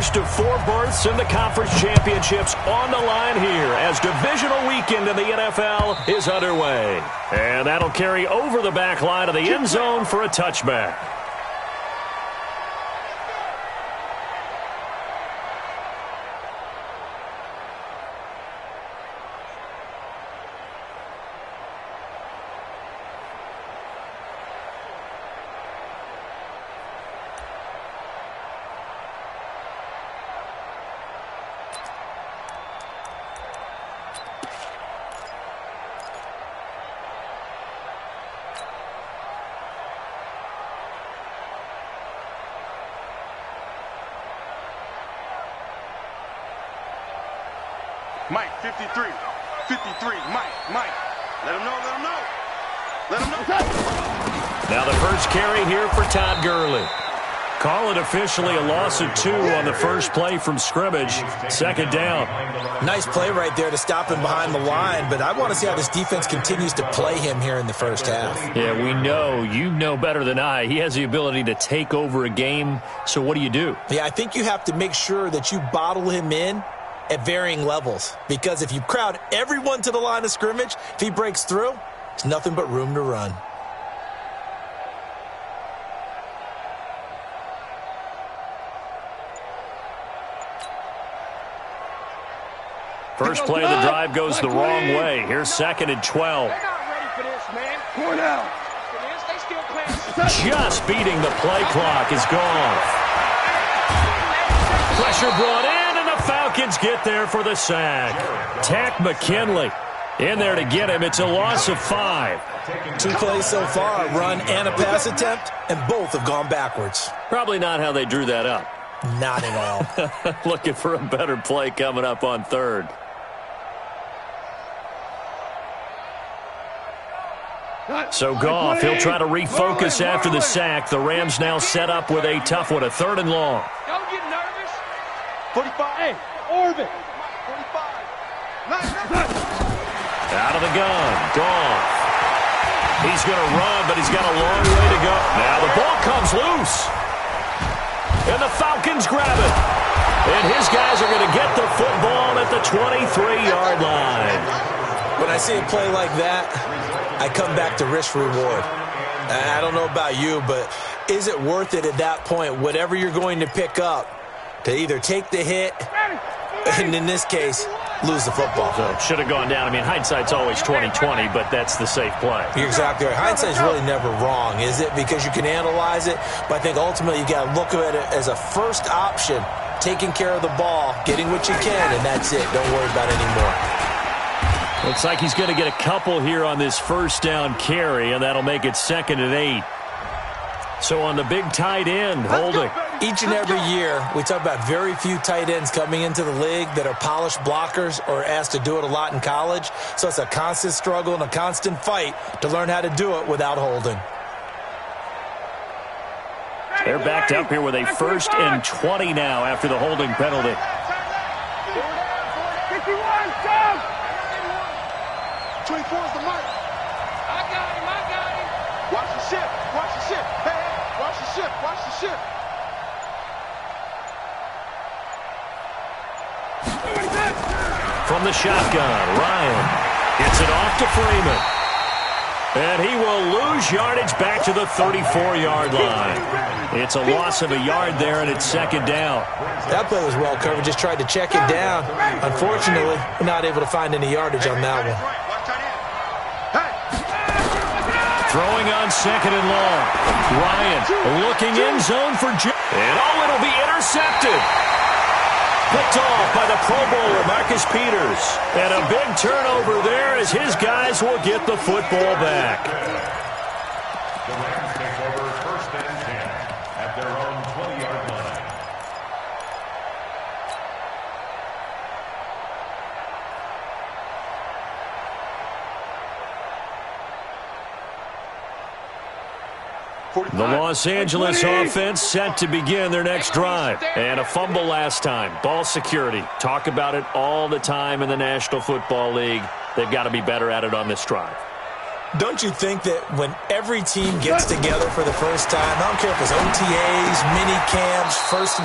first of 4 berths in the conference championships on the line here as divisional weekend in the NFL is underway. And that'll carry over the back line of the end zone for a touchback. Mike, 53. 53. Mike. Let him know. Now the first carry here for Todd Gurley. Call it officially a loss of 2 on the first play from scrimmage. Second down. Nice play right there to stop him behind the line, but I want to see how this defense continues to play him here in the first half. Yeah, we know. You know better than I. He has the ability to take over a game, so what do? Yeah, I think you have to make sure that you bottle him in at varying levels, because if you crowd everyone to the line of scrimmage, if he breaks through, there's nothing but room to run. First play of the drive goes the wrong way. Here's 2nd and 12. They're not ready for this, man. Going out. They still playing. Just beating the play clock is gone. Pressure brought in, and the Falcons get there for the sack. Tack McKinley in there to get him. It's a loss of 5. 2 plays so far, a run and a pass attempt, and both have gone backwards. Probably not how they drew that up. Not at all. Looking for a better play coming up on 3rd. So Goff, he'll try to refocus after the sack. The Rams now set up with a tough one, a 3rd and long. Don't get nervous. 45. Hey, orbit. 45. Out of the gun. Goff. He's going to run, but he's got a long way to go. Now the ball comes loose. And the Falcons grab it. And his guys are going to get the football at the 23-yard line. When I see a play like that, I come back to risk-reward. I don't know about you, but is it worth it at that point, whatever you're going to pick up, to either take the hit, and in this case, lose the football? So should have gone down. I mean, hindsight's always 20/20, but that's the safe play. You're exactly right. Hindsight's really never wrong, is it? Because you can analyze it, but I think ultimately you got to look at it as a first option, taking care of the ball, getting what you can, and that's it. Don't worry about it anymore. Looks like he's going to get a couple here on this first down carry, and that'll make it 2nd and 8. So on the big tight end, holding. Each and every year, we talk about very few tight ends coming into the league that are polished blockers or asked to do it a lot in college. So it's a constant struggle and a constant fight to learn how to do it without holding. They're backed up here with a 1st and 20 now after the holding penalty. 24 is the mic. I got him. Watch the ship. Hey, watch the ship. From the shotgun, Ryan gets it off to Freeman. And he will lose yardage back to the 34-yard line. It's a loss of a yard there, and it's 2nd down. That play was well covered. Just tried to check it down. Unfortunately, we're not able to find any yardage on that one. Throwing on 2nd and long. Ryan looking in zone for Jim. And it'll be intercepted. Picked off by the Pro Bowler, Marcus Peters. And a big turnover there as his guys will get the football back. The Rams take over 1st and 10 at their own 20-yard line. The Los Angeles offense set to begin their next drive. And a fumble last time. Ball security. Talk about it all the time in the National Football League. They've got to be better at it on this drive. Don't you think that when every team gets together for the first time, I don't care if it's OTAs, mini camps,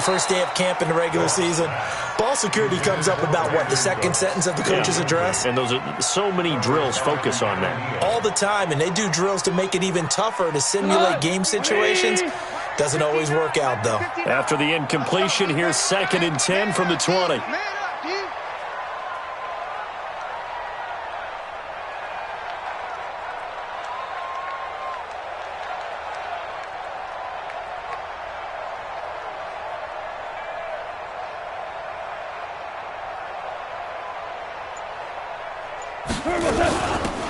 first day of camp in the regular season, ball security comes up about, what, the second sentence of the coach's address? And those are so many drills focus on that. All the time, and they do drills to make it even tougher to simulate game situations. Doesn't always work out, though. After the incompletion, here's 2nd and 10 from the 20.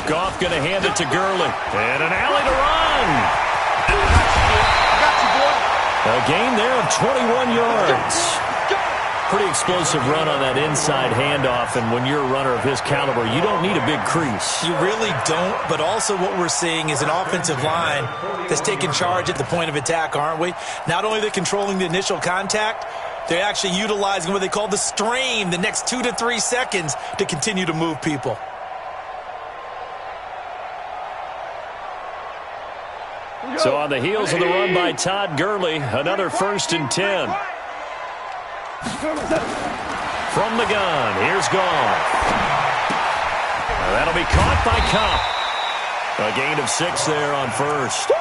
Goff going to hand it to Gurley. And an alley to run. A gain there of 21 yards. Pretty explosive run on that inside handoff, and when you're a runner of his caliber, you don't need a big crease. You really don't, but also what we're seeing is an offensive line that's taking charge at the point of attack, aren't we? Not only are they controlling the initial contact, they're actually utilizing what they call the strain, the next 2 to 3 seconds, to continue to move people. So on the heels of the run by Todd Gurley, another 1st and 10. From the gun, here's Goff. That'll be caught by Cobb. A gain of 6 there on 1st.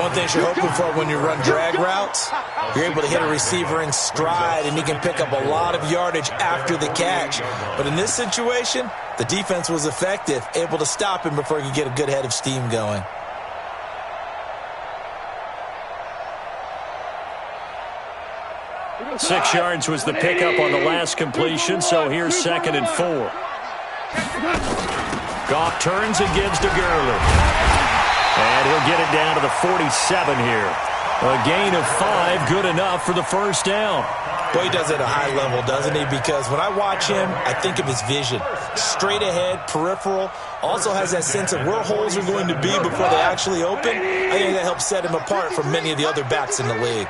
One thing you're hoping for when you run drag routes, you're able to hit a receiver in stride, and he can pick up a lot of yardage after the catch. But in this situation, the defense was effective, able to stop him before he could get a good head of steam going. Six yards was the pickup on the last completion, so here's 2nd and 4. Goff turns and gives to Gurley. And he'll get it down to the 47 here. A gain of 5, good enough for the 1st down. Boy, he does it at a high level, doesn't he? Because when I watch him, I think of his vision. Straight ahead, peripheral. Also has that sense of where holes are going to be before they actually open. I think that helps set him apart from many of the other backs in the league.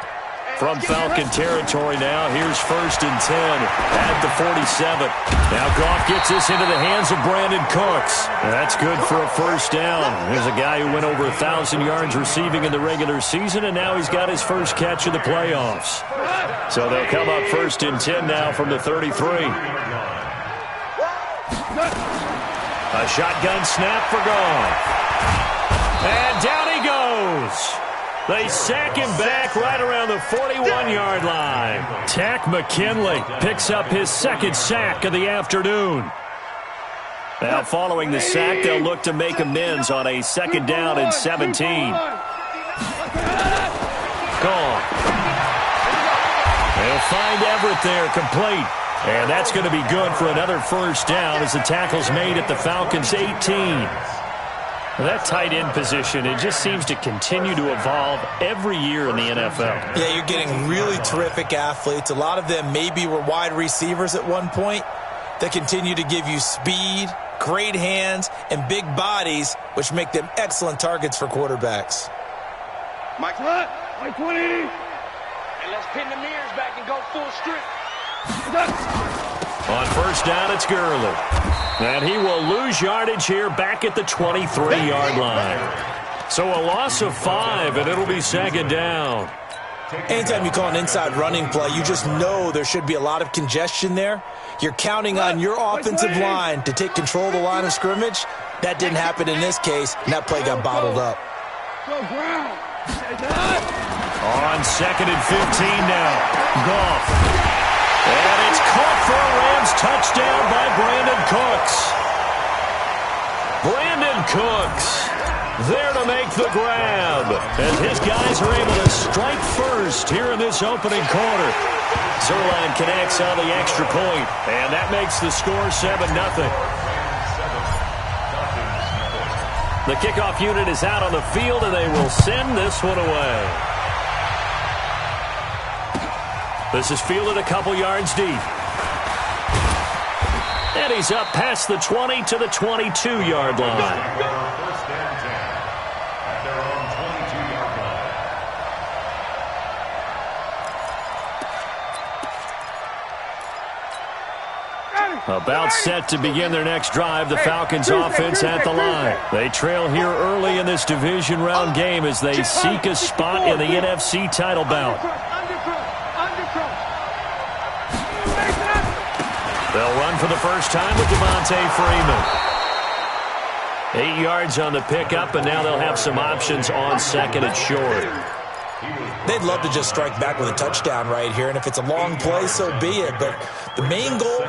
From Falcon territory now, here's 1st and 10 at the 47. Now Goff gets this into the hands of Brandon Cooks. That's good for a 1st down. There's a guy who went over 1,000 yards receiving in the regular season, and now he's got his first catch of the playoffs. So they'll come up 1st and 10 now from the 33. A shotgun snap for Goff. And down he goes. They sack him back right around the 41-yard line. Tack McKinley picks up his 2nd sack of the afternoon. Now following the sack, they'll look to make amends on a 2nd down and 17. Gone. They'll find Everett there, complete. And that's going to be good for another 1st down as the tackle's made at the Falcons' 18. That tight end position, it just seems to continue to evolve every year in the NFL. Yeah, you're getting really terrific athletes. A lot of them maybe were wide receivers at one point that continue to give you speed, great hands, and big bodies, which make them excellent targets for quarterbacks. Mike 180. And let's pin the mirrors back and go full strip. On 1st down, it's Gurley. And he will lose yardage here back at the 23-yard line. So a loss of 5, and it'll be 2nd down. Anytime you call an inside running play, you just know there should be a lot of congestion there. You're counting on your offensive line to take control of the line of scrimmage. That didn't happen in this case, and that play got bottled up. On 2nd and 15 now, Goff. And it's caught for a Rams touchdown by Brandon Cooks. Brandon Cooks there to make the grab as his guys are able to strike first here in this opening quarter. Zerline connects on the extra point, and that makes the score 7-0. The kickoff unit is out on the field, and they will send this one away. This is fielded a couple yards deep. And he's up past the 20 to the 22-yard line. 1st and 10 at their own 22-yard line. About set to begin their next drive, the Falcons offense at the line. They trail here early in this division round game as they seek a spot in the NFC title bout. They'll run for the first time with Devontae Freeman. 8 yards on the pickup, and now they'll have some options on second and short. They'd love to just strike back with a touchdown right here, and if it's a long play, so be it. But the main goal,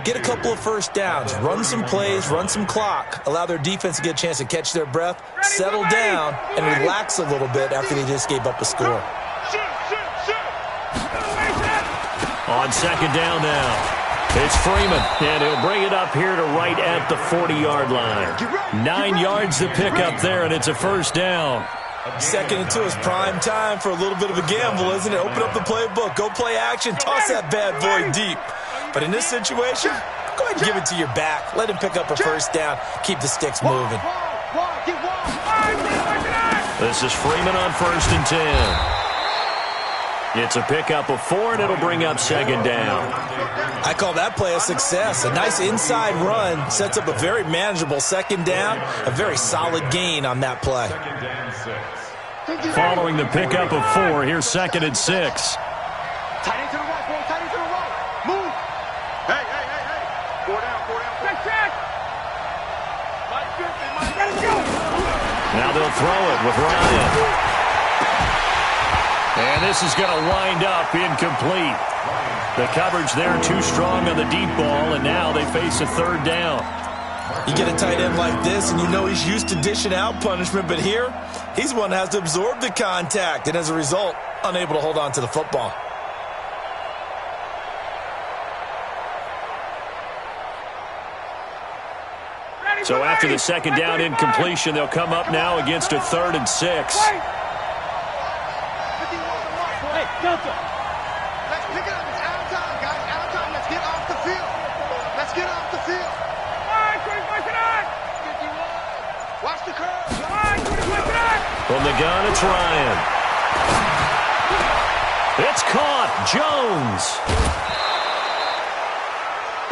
get a couple of first downs, run some plays, run some clock, allow their defense to get a chance to catch their breath, settle down, and relax a little bit after they just gave up a score. On second down now. It's Freeman, and he'll bring it up here to right at the 40-yard line. 9 yards to pick up there, and it's a first down. Second and 2 is prime time for a little bit of a gamble, isn't it? Open up the playbook, go play action, toss that bad boy deep. But in this situation, go ahead and give it to your back. Let him pick up a first down. Keep the sticks moving. This is Freeman on first and 10. It's a pickup of 4, and it'll bring up second down. I call that play a success. A nice inside run sets up a very manageable second down. A very solid gain on that play. Following the pickup of 4, here's second and 6. Tight end to the right, boy. Tight end to the right. Move. Hey. 4 down. Check. Mike, let's go. Now they'll throw it with Ryan. And this is going to wind up incomplete. The coverage there too strong on the deep ball, and now they face a third down. You get a tight end like this, and you know he's used to dishing out punishment, but here, he's one that has to absorb the contact, and as a result, unable to hold on to the football. So after the second down incompletion, they'll come up now against a 3rd and 6. Let's pick it up. It's out of time, guys. Out of time. Let's get off the field. Watch the curve. From the gun, it's Ryan. It's caught. Jones.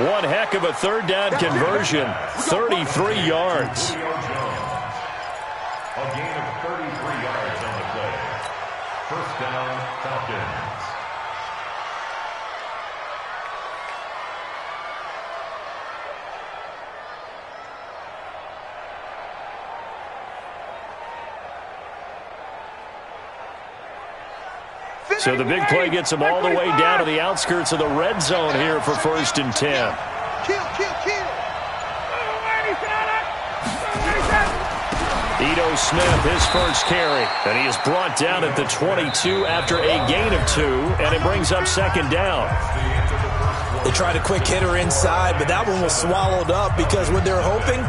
One heck of a third down conversion. 33 yards. A gain of 33 yards on the play. First down, Falcons. So the big play gets them all the way down to the outskirts of the red zone here for first and 10. Kill. Ito Smith, his first carry. And he is brought down at the 22 after a gain of 2, and it brings up second down. They tried a quick hitter inside, but that one was swallowed up because what they're hoping,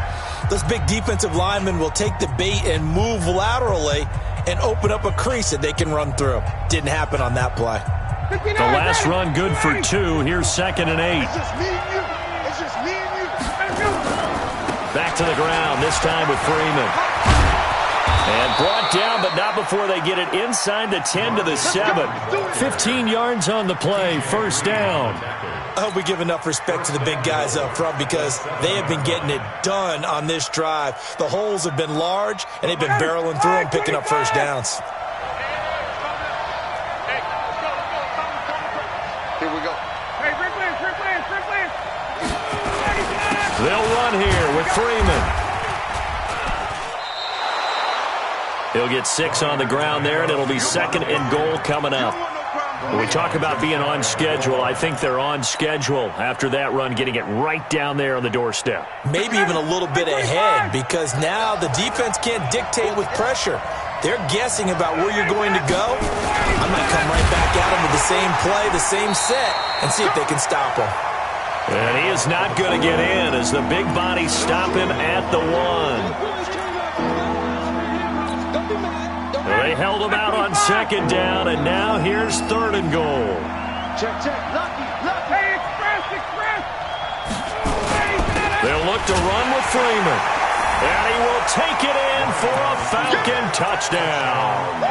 those big defensive linemen will take the bait and move laterally and open up a crease that they can run through. Didn't happen on that play. The last run good for 2. Here's second and 8. It's just me and you. Back to the ground, this time with Freeman. And brought down, but not before they get it inside the 10 to the 7. 15 yards on the play, first down. I hope we give enough respect to the big guys up front because they have been getting it done on this drive. The holes have been large, and they've been barreling through and picking up first downs. Here we go. They'll run here with Freeman. He'll get 6 on the ground there, and it'll be second and goal coming up. When we talk about being on schedule, I think they're on schedule after that run, getting it right down there on the doorstep. Maybe even a little bit ahead because now the defense can't dictate with pressure. They're guessing about where you're going to go. I might come right back at them with the same play, the same set, and see if they can stop them. And he is not going to get in as the big bodies stop him at the 1. They held him out on second down, and now here's third and goal. Check. Lucky. Express. They'll look to run with Freeman. And he will take it in for a Falcon touchdown.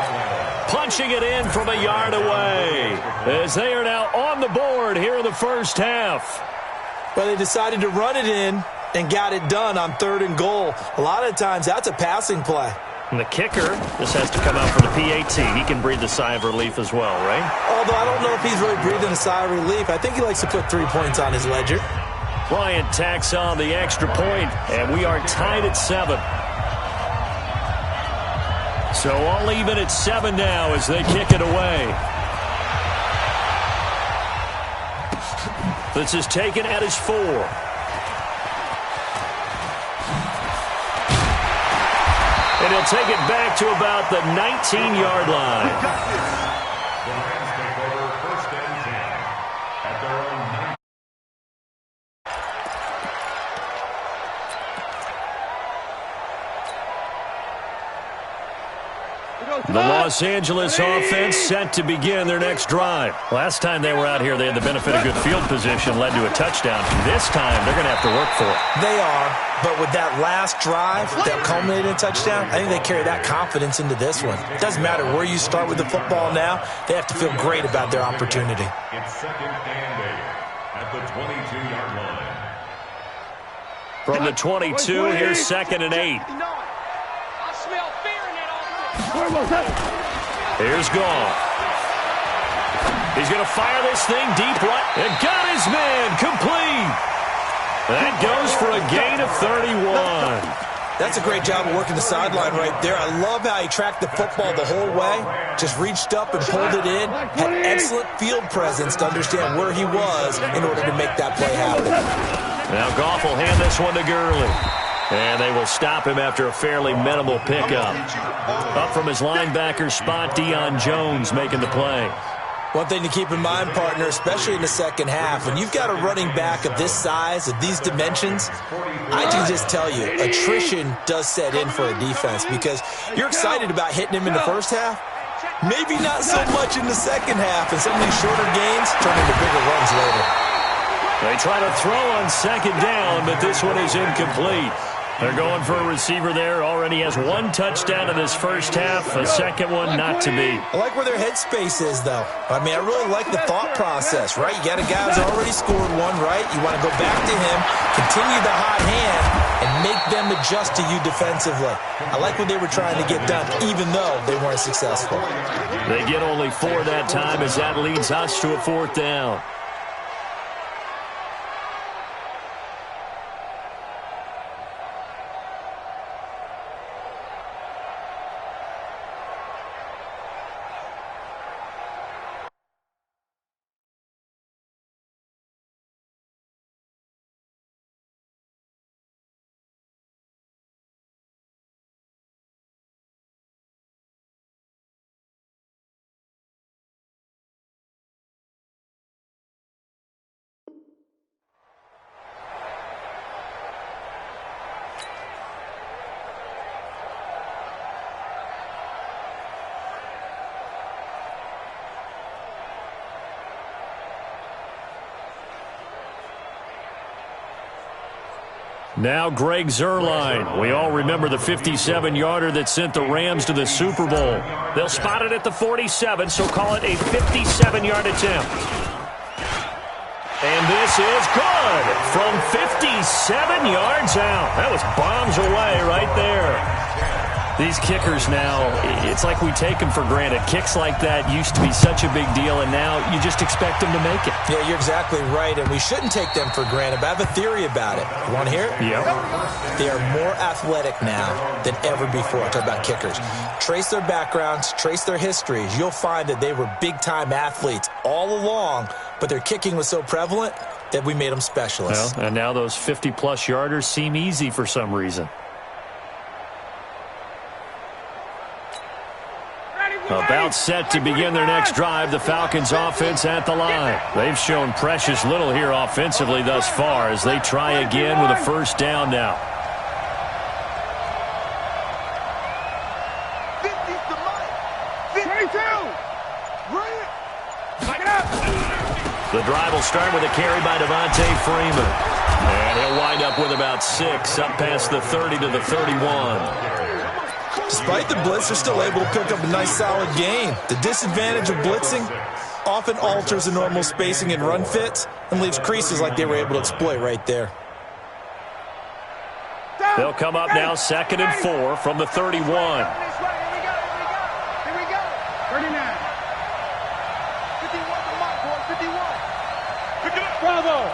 Punching it in from a yard away as they are now on the board here in the first half. Well, they decided to run it in and got it done on 3rd and goal. A lot of times, that's a passing play. And the kicker, this has to come out for the PAT. He can breathe a sigh of relief as well, right? Although I don't know if he's really breathing a sigh of relief. I think he likes to put 3 points on his ledger. Bryant tacks on the extra point, and we are tied at 7. So all even at 7 now as they kick it away. This is taken at his 4. And he'll take it back to about the 19-yard line. The Rams take over 1st and 10 at their own 9. The Los Angeles offense set to begin their next drive. Last time they were out here, they had the benefit of good field position, led to a touchdown. This time, they're going to have to work for it. They are, but with that last drive that culminated in a touchdown, I think they carry that confidence into this one. It doesn't matter where you start with the football now. They have to feel great about their opportunity. It's 2nd and 8 at the 22-yard line. From the 22, here's 2nd and 8. Here's Goff. He's going to fire this thing deep right. And got his man complete. That goes for a gain of 31. That's a great job of working the sideline right there. I love how he tracked the football the whole way. Just reached up and pulled it in. Had excellent field presence to understand where he was in order to make that play happen. Now Goff will hand this one to Gurley. And they will stop him after a fairly minimal pickup. Up from his linebacker spot, Deion Jones making the play. One thing to keep in mind, partner, especially in the second half, when you've got a running back of this size, of these dimensions, I can just tell you, attrition does set in for a defense because you're excited about hitting him in the first half. Maybe not so much in the second half, and some of these shorter gains turn into bigger runs later. They try to throw on 2nd down, but this one is incomplete. They're going for a receiver there. Already has 1 touchdown in this first half. A second one not to be. I like where their headspace is, though. I mean, I really like the thought process, right? You got a guy who's already scored 1, right? You want to go back to him, continue the hot hand, and make them adjust to you defensively. I like what they were trying to get done, even though they weren't successful. They get only 4 that time as that leads us to a 4th down. Now Greg Zuerlein. We all remember the 57-yarder that sent the Rams to the Super Bowl. They'll spot it at the 47, so call it a 57-yard attempt. And this is good from 57 yards out. That was bombs away right there. These kickers now, it's like we take them for granted. Kicks like that used to be such a big deal, and now you just expect them to make it. Yeah, you're exactly right, and we shouldn't take them for granted, but I have a theory about it. You want to hear it? Yep. They are more athletic now than ever before. I talk about kickers. Trace their backgrounds, trace their histories. You'll find that they were big-time athletes all along, but their kicking was so prevalent that we made them specialists. Well, and now those 50-plus yarders seem easy for some reason. About set to begin their next drive, the Falcons offense at the line. They've shown precious little here offensively thus far as they try again with a 1st down now. 50's the money. 52. Bring it. Back it up. The drive will start with a carry by Devontae Freeman. And he'll wind up with about 6 up past the 30 to the 31. Despite the blitz, they're still able to pick up a nice solid gain. The disadvantage of blitzing often alters the normal spacing and run fits and leaves creases like they were able to exploit right there. They'll come up now 2nd and 4 from the 31. Here we go. 39. Bravo!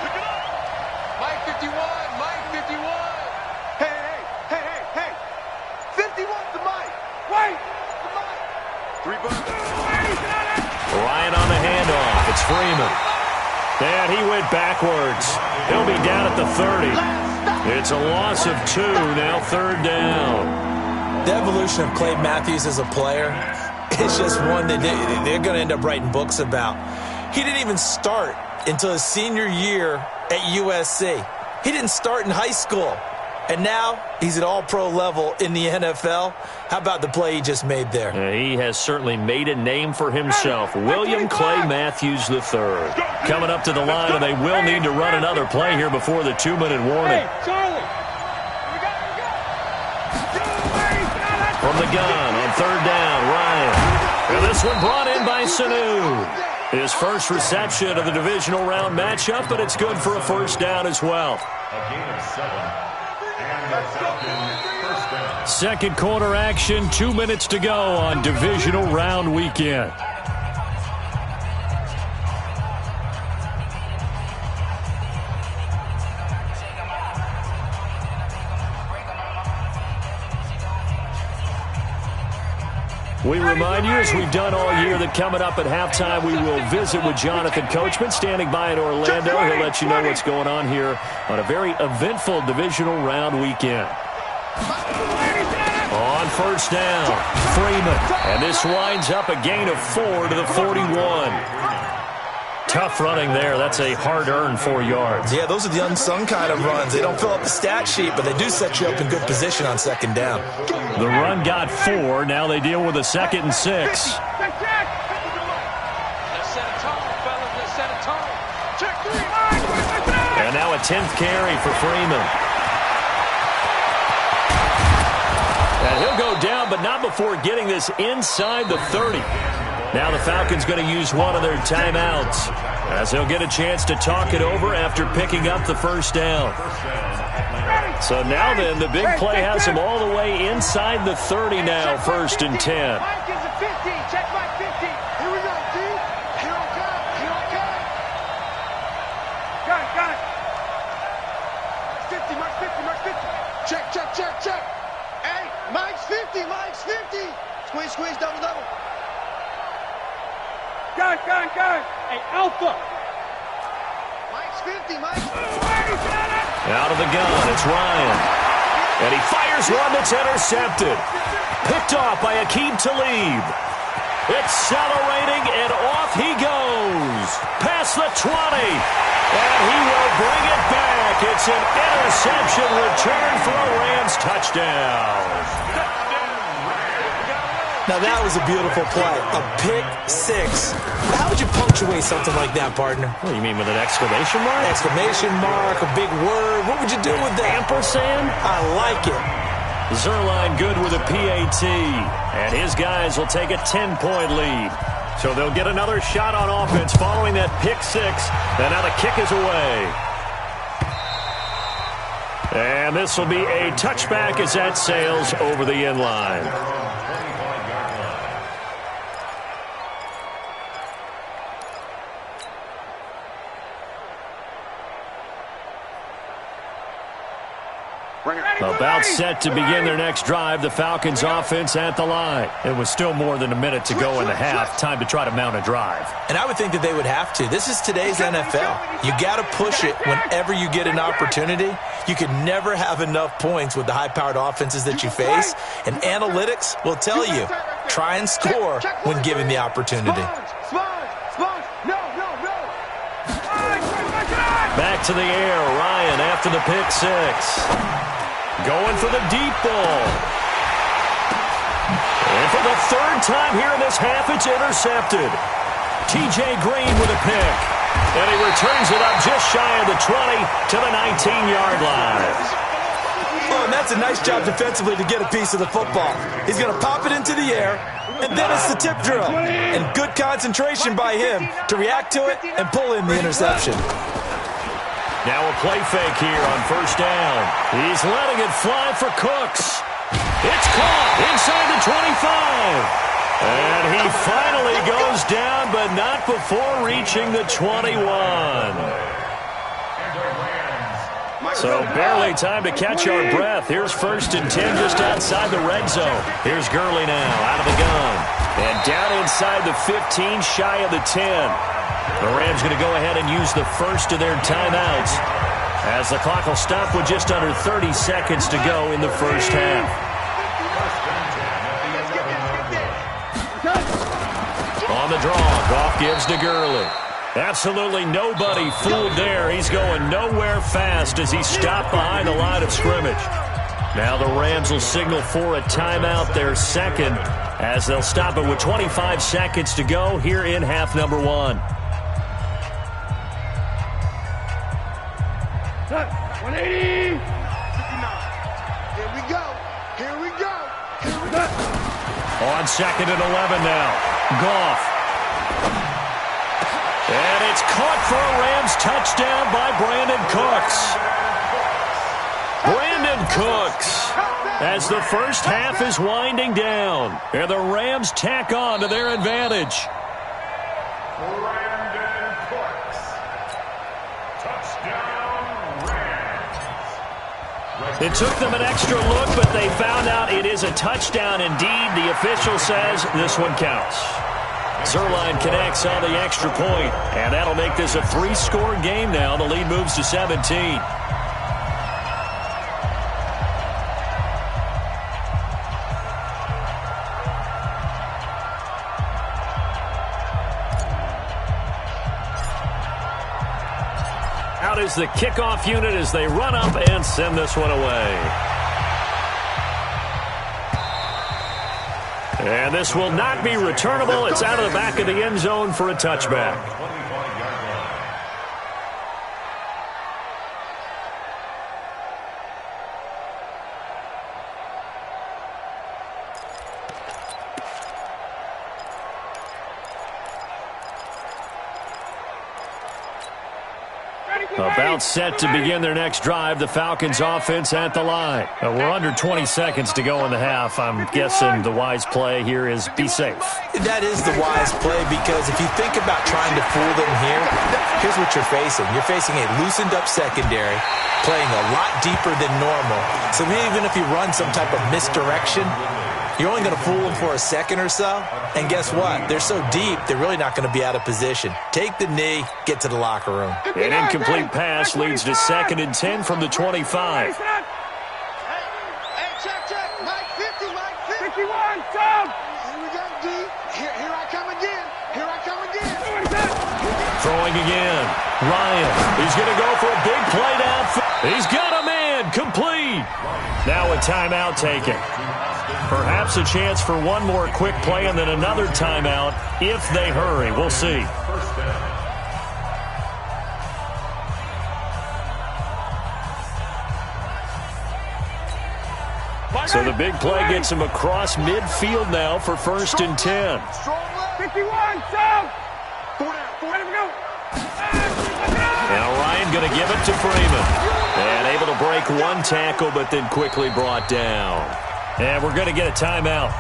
Pick it up! Mike 51! Mike 51! Hey! 51's the Mike! Wait! The Mike! 3 buttons. Ryan on the handoff. It's Freeman. And he went backwards. He'll be down at the 30. It's a loss of 2, now 3rd down. The evolution of Clay Matthews as a player is just one that they're going to end up writing books about. He didn't even start until his senior year at USC. He didn't start in high school. And now he's at all-pro level in the NFL. How about the play he just made there? He has certainly made a name for himself. William Clay Matthews III. Coming up to the line, and they will need to run another play here before the 2-minute warning. Hey, Charlie! From the gun on 3rd down, Ryan. And this one brought in by Sanu. His first reception of the divisional round matchup, but it's good for a 1st down as well. A gain of 7. And the Falcons 1st down. Second quarter action, 2 minutes to go on divisional round weekend. We remind you, as we've done all year, that coming up at halftime, we will visit with Jonathan Coachman, standing by in Orlando. He'll let you know what's going on here on a very eventful divisional round weekend. On 1st down, Freeman. And this winds up a gain of 4 to the 41. Tough running there. That's a hard-earned 4 yards. Yeah, those are the unsung kind of runs. They don't fill up the stat sheet, but they do set you up in good position on 2nd down. The run got 4. Now they deal with a 2nd and 6. Let's set a tone, fellas. Let's set a tone. Check 3. And now a 10th carry for Freeman. And he'll go down, but not before getting this inside the 30. Now the Falcons going to use one of their timeouts, as they'll get a chance to talk it over after picking up the 1st down. So now then, the big play has them all the way inside the 30 now, 1st and 10. Mike is a 50. Check Mike 50. Here we go, D. Here I come. Here I come. Got it. Mike's 50. Mike's 50. Check. Hey, Mike's 50. Squeeze, double. Gun. Hey, Alpha. Mike's 50, Mike. Out of the gun, it's Ryan. And he fires one that's intercepted. Picked off by Aqib Talib. Accelerating, and off he goes. Past the 20. And he will bring it back. It's an interception return for a Rams touchdown. Now that was a beautiful play. A pick 6. How would you punctuate something like that, partner? What do you mean, with an exclamation mark? Exclamation mark, a big word. What would you do with that? Ampersand? I like it. Zerline good with a PAT. And his guys will take a 10-point lead. So they'll get another shot on offense following that pick 6. And now the kick is away. And this will be a touchback as that sails over the end line. About set to begin their next drive, the Falcons offense at the line. It was still more than a minute to go in the half. Time to try to mount a drive. And I would think that they would have to. This is today's NFL. You got to push it whenever you get an opportunity. You can never have enough points with the high-powered offenses that you face. And analytics will tell you, try and score when given the opportunity. Back to the air, Ryan after the pick 6. Going for the deep ball. And for the 3rd time here in this half, it's intercepted. T.J. Green with a pick. And he returns it up just shy of the 20 to the 19-yard line. Oh, and that's a nice job defensively to get a piece of the football. He's going to pop it into the air, and then it's the tip drill. And good concentration by him to react to it and pull in the interception. Now a play fake here on first down. He's letting it fly for Cooks. It's caught inside the 25. And he finally goes down, but not before reaching the 21. So barely time to catch our breath. Here's 1st and 10 just outside the red zone. Here's Gurley now out of the gun. And down inside the 15, shy of the 10. The Rams going to go ahead and use the first of their timeouts as the clock will stop with just under 30 seconds to go in the first half. On the draw, Goff gives to Gurley. Absolutely nobody fooled there. He's going nowhere fast as he stopped behind the line of scrimmage. Now the Rams will signal for a timeout, their second, as they'll stop it with 25 seconds to go here in half number 1. 180. 59. Here we go. Here we go. Here we go. On 2nd and 11 now. Goff. And it's caught for a Rams touchdown by Brandon Cooks. Brandon Cooks, as the first half is winding down, and the Rams tack on to their advantage. Brandon Cooks. Touchdown, Rams. It took them an extra look, but they found out it is a touchdown indeed. The official says this one counts. Zerline connects on the extra point, and that'll make this a 3-score game now. The lead moves to 17. Out is the kickoff unit as they run up and send this one away. And this will not be returnable. It's out of the back of the end zone for a touchback. About set to begin their next drive. The Falcons offense at the line. We're under 20 seconds to go in the half. I'm guessing the wise play here is be safe. That is the wise play, because if you think about trying to fool them here, here's what you're facing. You're facing a loosened up secondary, playing a lot deeper than normal. So even if you run some type of misdirection, you're only going to fool them for a second or so. And guess what? They're so deep, they're really not going to be out of position. Take the knee, get to the locker room. An incomplete pass leads to 2nd and 10 from the 25. Hey, check. Mike 50, Mike 50. 51, come. Here we go, D. Here I come again. Here I come again. Throwing again. Ryan. He's going to go for a big play downfield. He's got a man. Complete. Now a timeout taken. Perhaps a chance for one more quick play and then another timeout if they hurry. We'll see. So the big play gets him across midfield now for 1st and 10. 51, stop. Now Ryan going to give it to Freeman. And able to break one tackle, but then quickly brought down. And we're going to get a timeout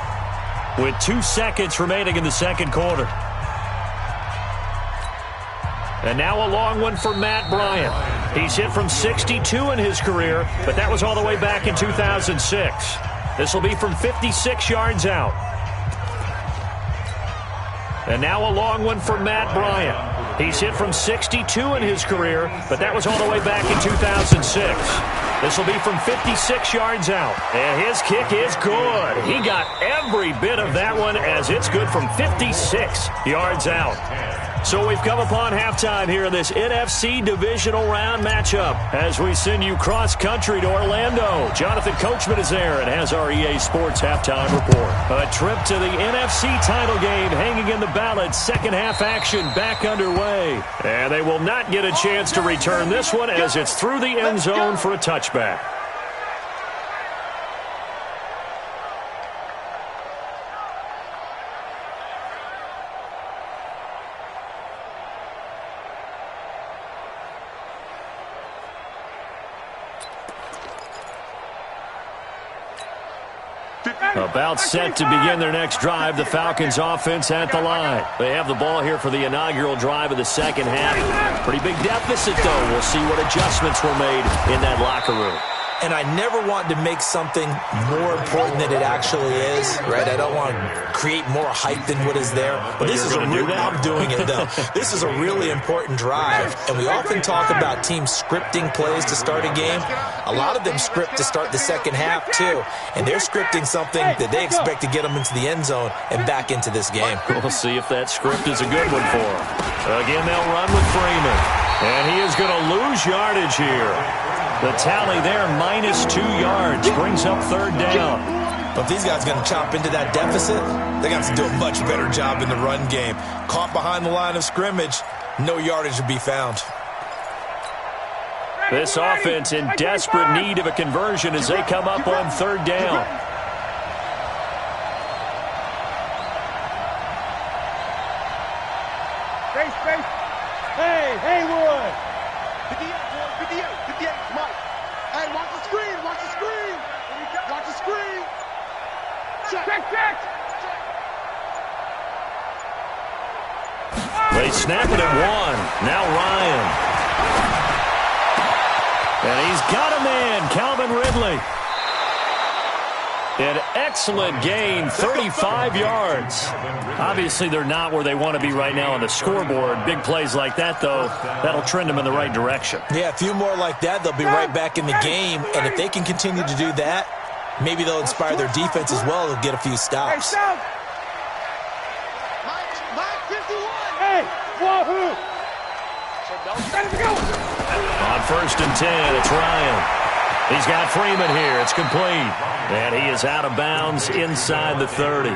with 2 seconds remaining in the second quarter. And now a long one for Matt Bryant. He's hit from 62 in his career, but that was all the way back in 2006. This will be from 56 yards out. And now a long one for Matt Bryant. He's hit from 62 in his career, but that was all the way back in 2006. This will be from 56 yards out. And his kick is good. He got every bit of that one as it's good from 56 yards out. So we've come upon halftime here in this NFC divisional round matchup as we send you cross-country to Orlando. Jonathan Coachman is there and has our EA Sports halftime report. A trip to the NFC title game hanging in the balance. Second half action back underway. And they will not get a chance to return this one as it's through the end zone for a touchback. About set to begin their next drive, the Falcons offense at the line. They have the ball here for the inaugural drive of the second half. Pretty big deficit, though. We'll see what adjustments were made in that locker room. And I never want to make something more important than it actually is, right? I don't want to create more hype than what is there. But this is I'm doing it, though. This is a really important drive. And we often talk about teams scripting plays to start a game. A lot of them script to start the second half, too. And they're scripting something that they expect to get them into the end zone and back into this game. We'll see if that script is a good one for them. Again, they'll run with Freeman. And he is going to lose yardage here. The tally there, -2 yards, brings up third down. But if these guys are going to chop into that deficit, they're going to have to do a much better job in the run game. Caught behind the line of scrimmage, no yardage to be found. This offense in desperate need of a conversion as they come up on third down. Space. Hey, Haywood. 58, Mike. Hey, watch the screen. Watch the screen. Check. They snap it at one. Now Ryan. And he's got a man, Calvin Ridley. An excellent gain, 35 yards. Obviously, they're not where they want to be right now on the scoreboard. Big plays like that, though, that'll trend them in the right direction. Yeah, a few more like that, they'll be right back in the game. And if they can continue to do that, maybe they'll inspire their defense as well. They'll get a few stops. Mike 51. Hey, wahoo. On 1st and 10, it's Ryan. He's got Freeman here. It's complete. And he is out of bounds inside the 30.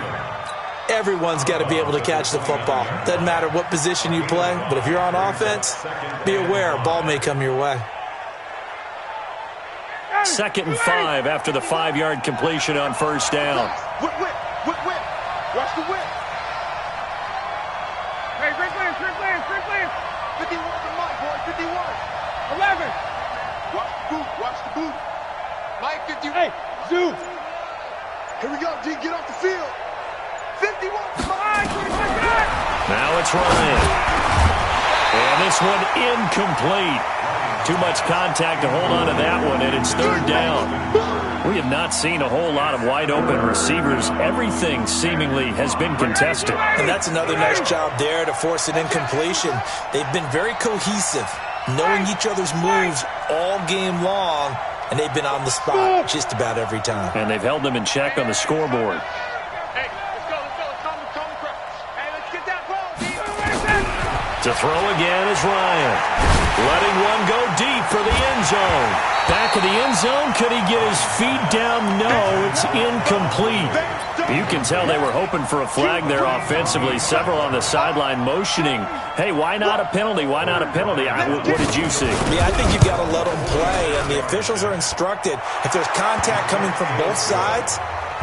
Everyone's got to be able to catch the football. Doesn't matter what position you play, but if you're on offense, be aware a ball may come your way. 2nd and 5 after the 5-yard completion on 1st down. Whip. Watch the whip. Hey, Strickland. 51 to Mike, boy. 51. 11. Watch the boot. Mike 50. Hey, Zoo. Here we go, D. Get off the field. 51. Now it's Ryan. And this one incomplete. Too much contact to hold on to that one, and it's third down. We have not seen a whole lot of wide-open receivers. Everything seemingly has been contested. And that's another nice job there to force an incompletion. They've been very cohesive, knowing each other's moves all game long, and they've been on the spot just about every time. And they've held them in check on the scoreboard. Hey, let's go. Calm the crowd. Hey, let's get that ball, D. To throw again is Ryan. Letting one go deep for the end zone. Back of the end zone. Could he get his feet down? No, it's incomplete. You can tell they were hoping for a flag there offensively. Several on the sideline motioning. Hey, why not a penalty? Why not a penalty? What did you see? Yeah, I think you've got to let them play, and the officials are instructed. If there's contact coming from both sides,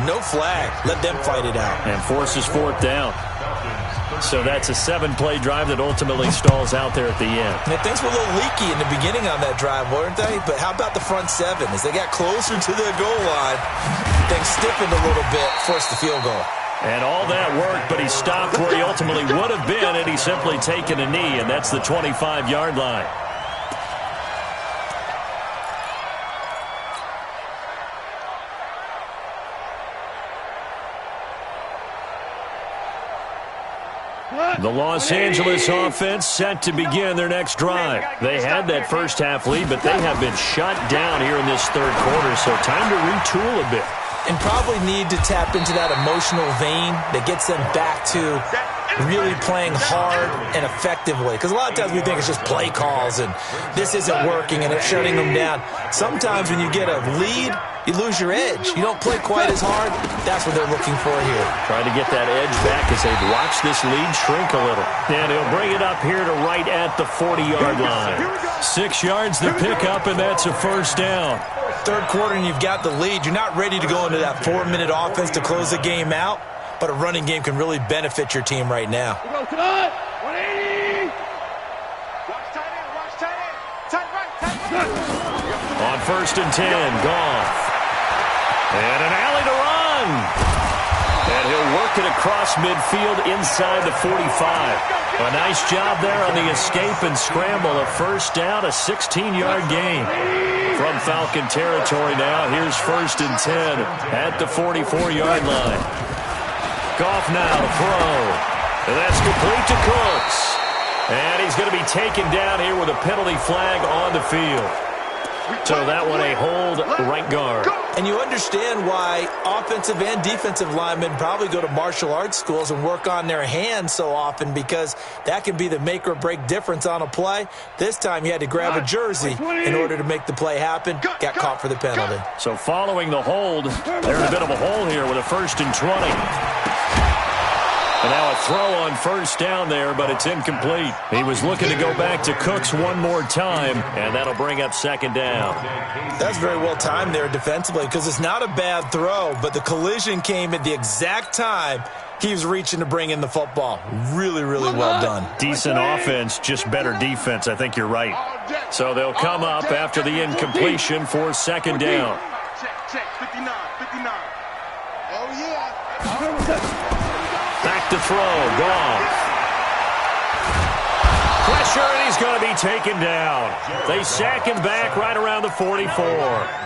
no flag. Let them fight it out. And forces 4th down. So that's a 7-play drive that ultimately stalls out there at the end. And things were a little leaky in the beginning on that drive, weren't they? But how about the front 7? As they got closer to the goal line, things stiffened a little bit, forced the field goal. And all that worked, but he stopped where he ultimately would have been, and he's simply taken a knee, and that's the 25-yard line. The Los Angeles offense set to begin their next drive. They had that first half lead, but they have been shut down here in this third quarter, so time to retool a bit. And probably need to tap into that emotional vein that gets them back to really playing hard and effectively. Because a lot of times we think it's just play calls and this isn't working and it's shutting them down. Sometimes when you get a lead, you lose your edge. You don't play quite as hard. That's what they're looking for here. Trying to get that edge back as they've watched this lead shrink a little. And he'll bring it up here to right at the 40-yard line. 6 yards to pick up, and that's a first down. Third quarter and you've got the lead. You're not ready to go into that 4-minute offense to close the game out, but a running game can really benefit your team right now. 180. Watch tight end. Tight right. On 1st and 10, Goff. And an alley to run. run. And he'll work it across midfield inside the 45. A nice job there on the escape and scramble. A first down, a 16-yard gain. From Falcon territory now, here's 1st and 10 at the 44-yard line. Goff now to throw. And that's complete to Cooks. And he's going to be taken down here with a penalty flag on the field. So that one a hold right guard. And you understand why offensive and defensive linemen probably go to martial arts schools and work on their hands so often, because that can be the make or break difference on a play. This time he had to grab a jersey in order to make the play happen. Got caught for the penalty. So following the hold, they're in a bit of a hole here with a 1st and 20. And now a throw on 1st down there, but it's incomplete. He was looking to go back to Cooks one more time, and that'll bring up 2nd down. That's very well timed there defensively, because it's not a bad throw, but the collision came at the exact time he was reaching to bring in the football. Really, really well done. Decent offense, just better defense. I think you're right. So they'll come up after the incompletion for 2nd down. Check, 59. Oh, yeah. Back to throw. Goff. Pressure, and he's going to be taken down. They sack him back right around the 44.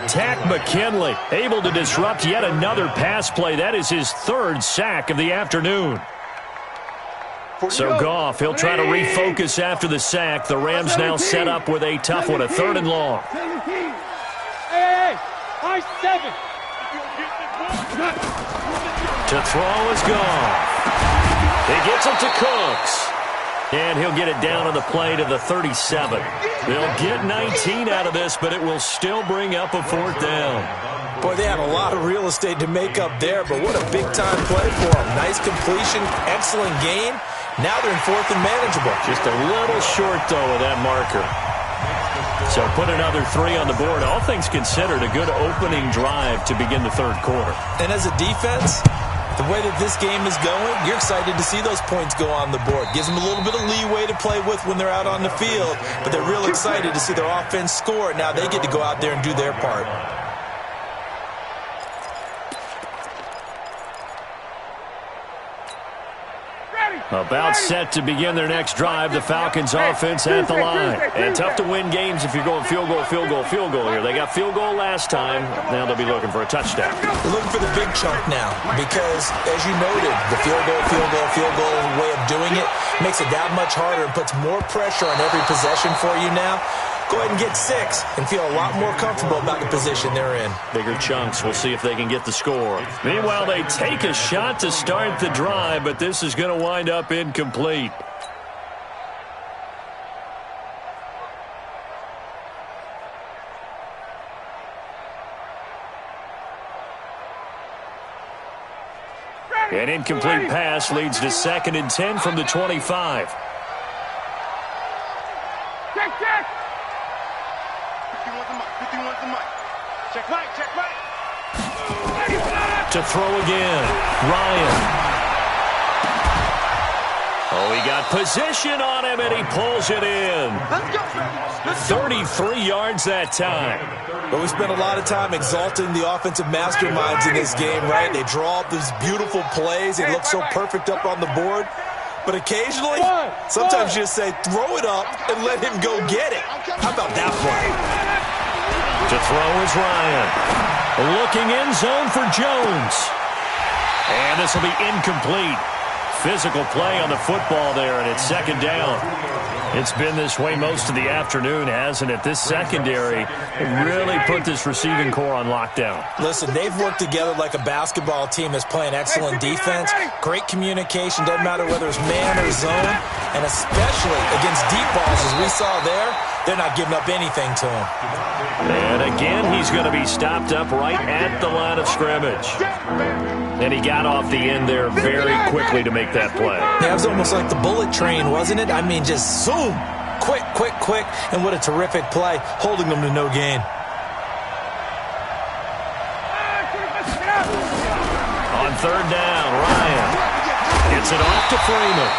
Tack McKinley able to disrupt yet another pass play. That is his 3rd sack of the afternoon. So Goff, he'll try to refocus after the sack. The Rams now set up with a tough one, a 3rd and long. Hey, high 7. To throw is Goff. He gets it to Cooks. And he'll get it down on the play to the 37. They'll get 19 out of this, but it will still bring up a 4th down. Boy, they had a lot of real estate to make up there, but what a big-time play for them. Nice completion, excellent gain. Now they're in 4th and manageable. Just a little short, though, of that marker. So put another 3 on the board. All things considered, a good opening drive to begin the 3rd quarter. And as a defense, the way that this game is going, you're excited to see those points go on the board. Gives them a little bit of leeway to play with when they're out on the field, but they're real excited to see their offense score. Now they get to go out there and do their part. About set to begin their next drive. The Falcons offense at the line. And tough to win games if you're going field goal here. They got field goal last time. Now they'll be looking for a touchdown. They're looking for the big chunk now because, as you noted, the field goal way of doing it makes it that much harder and puts more pressure on every possession for you now. Go ahead and get 6 and feel a lot more comfortable about the position they're in. Bigger chunks. We'll see if they can get the score. Meanwhile, they take a shot to start the drive, but this is going to wind up incomplete. An incomplete pass leads to 2nd and 10 from the 25. Check. 51's the mic. Check right. To throw again. Ryan. Oh, he got position on him, and he pulls it in. 33 yards that time. But we spent a lot of time exalting the offensive masterminds in this game, right? They draw up these beautiful plays. They look so perfect up on the board. But occasionally, sometimes you just say, throw it up and let him go get it. How about that play? To throw is Ryan. Looking in zone for Jones. And this will be incomplete. Physical play on the football there, and it's 2nd down. It's been this way most of the afternoon, hasn't it? This secondary really put this receiving core on lockdown. Listen, they've worked together like a basketball team that's playing excellent defense. Great communication, doesn't matter whether it's man or zone. And especially against deep balls, as we saw there, they're not giving up anything to him. And again, he's going to be stopped up right at the line of scrimmage. And he got off the end there very quickly to make that play. Yeah, it was almost like the bullet train, wasn't it? I mean, just zoom, quick, and what a terrific play, holding them to no gain. On 3rd down, Ryan gets it off to Freeman.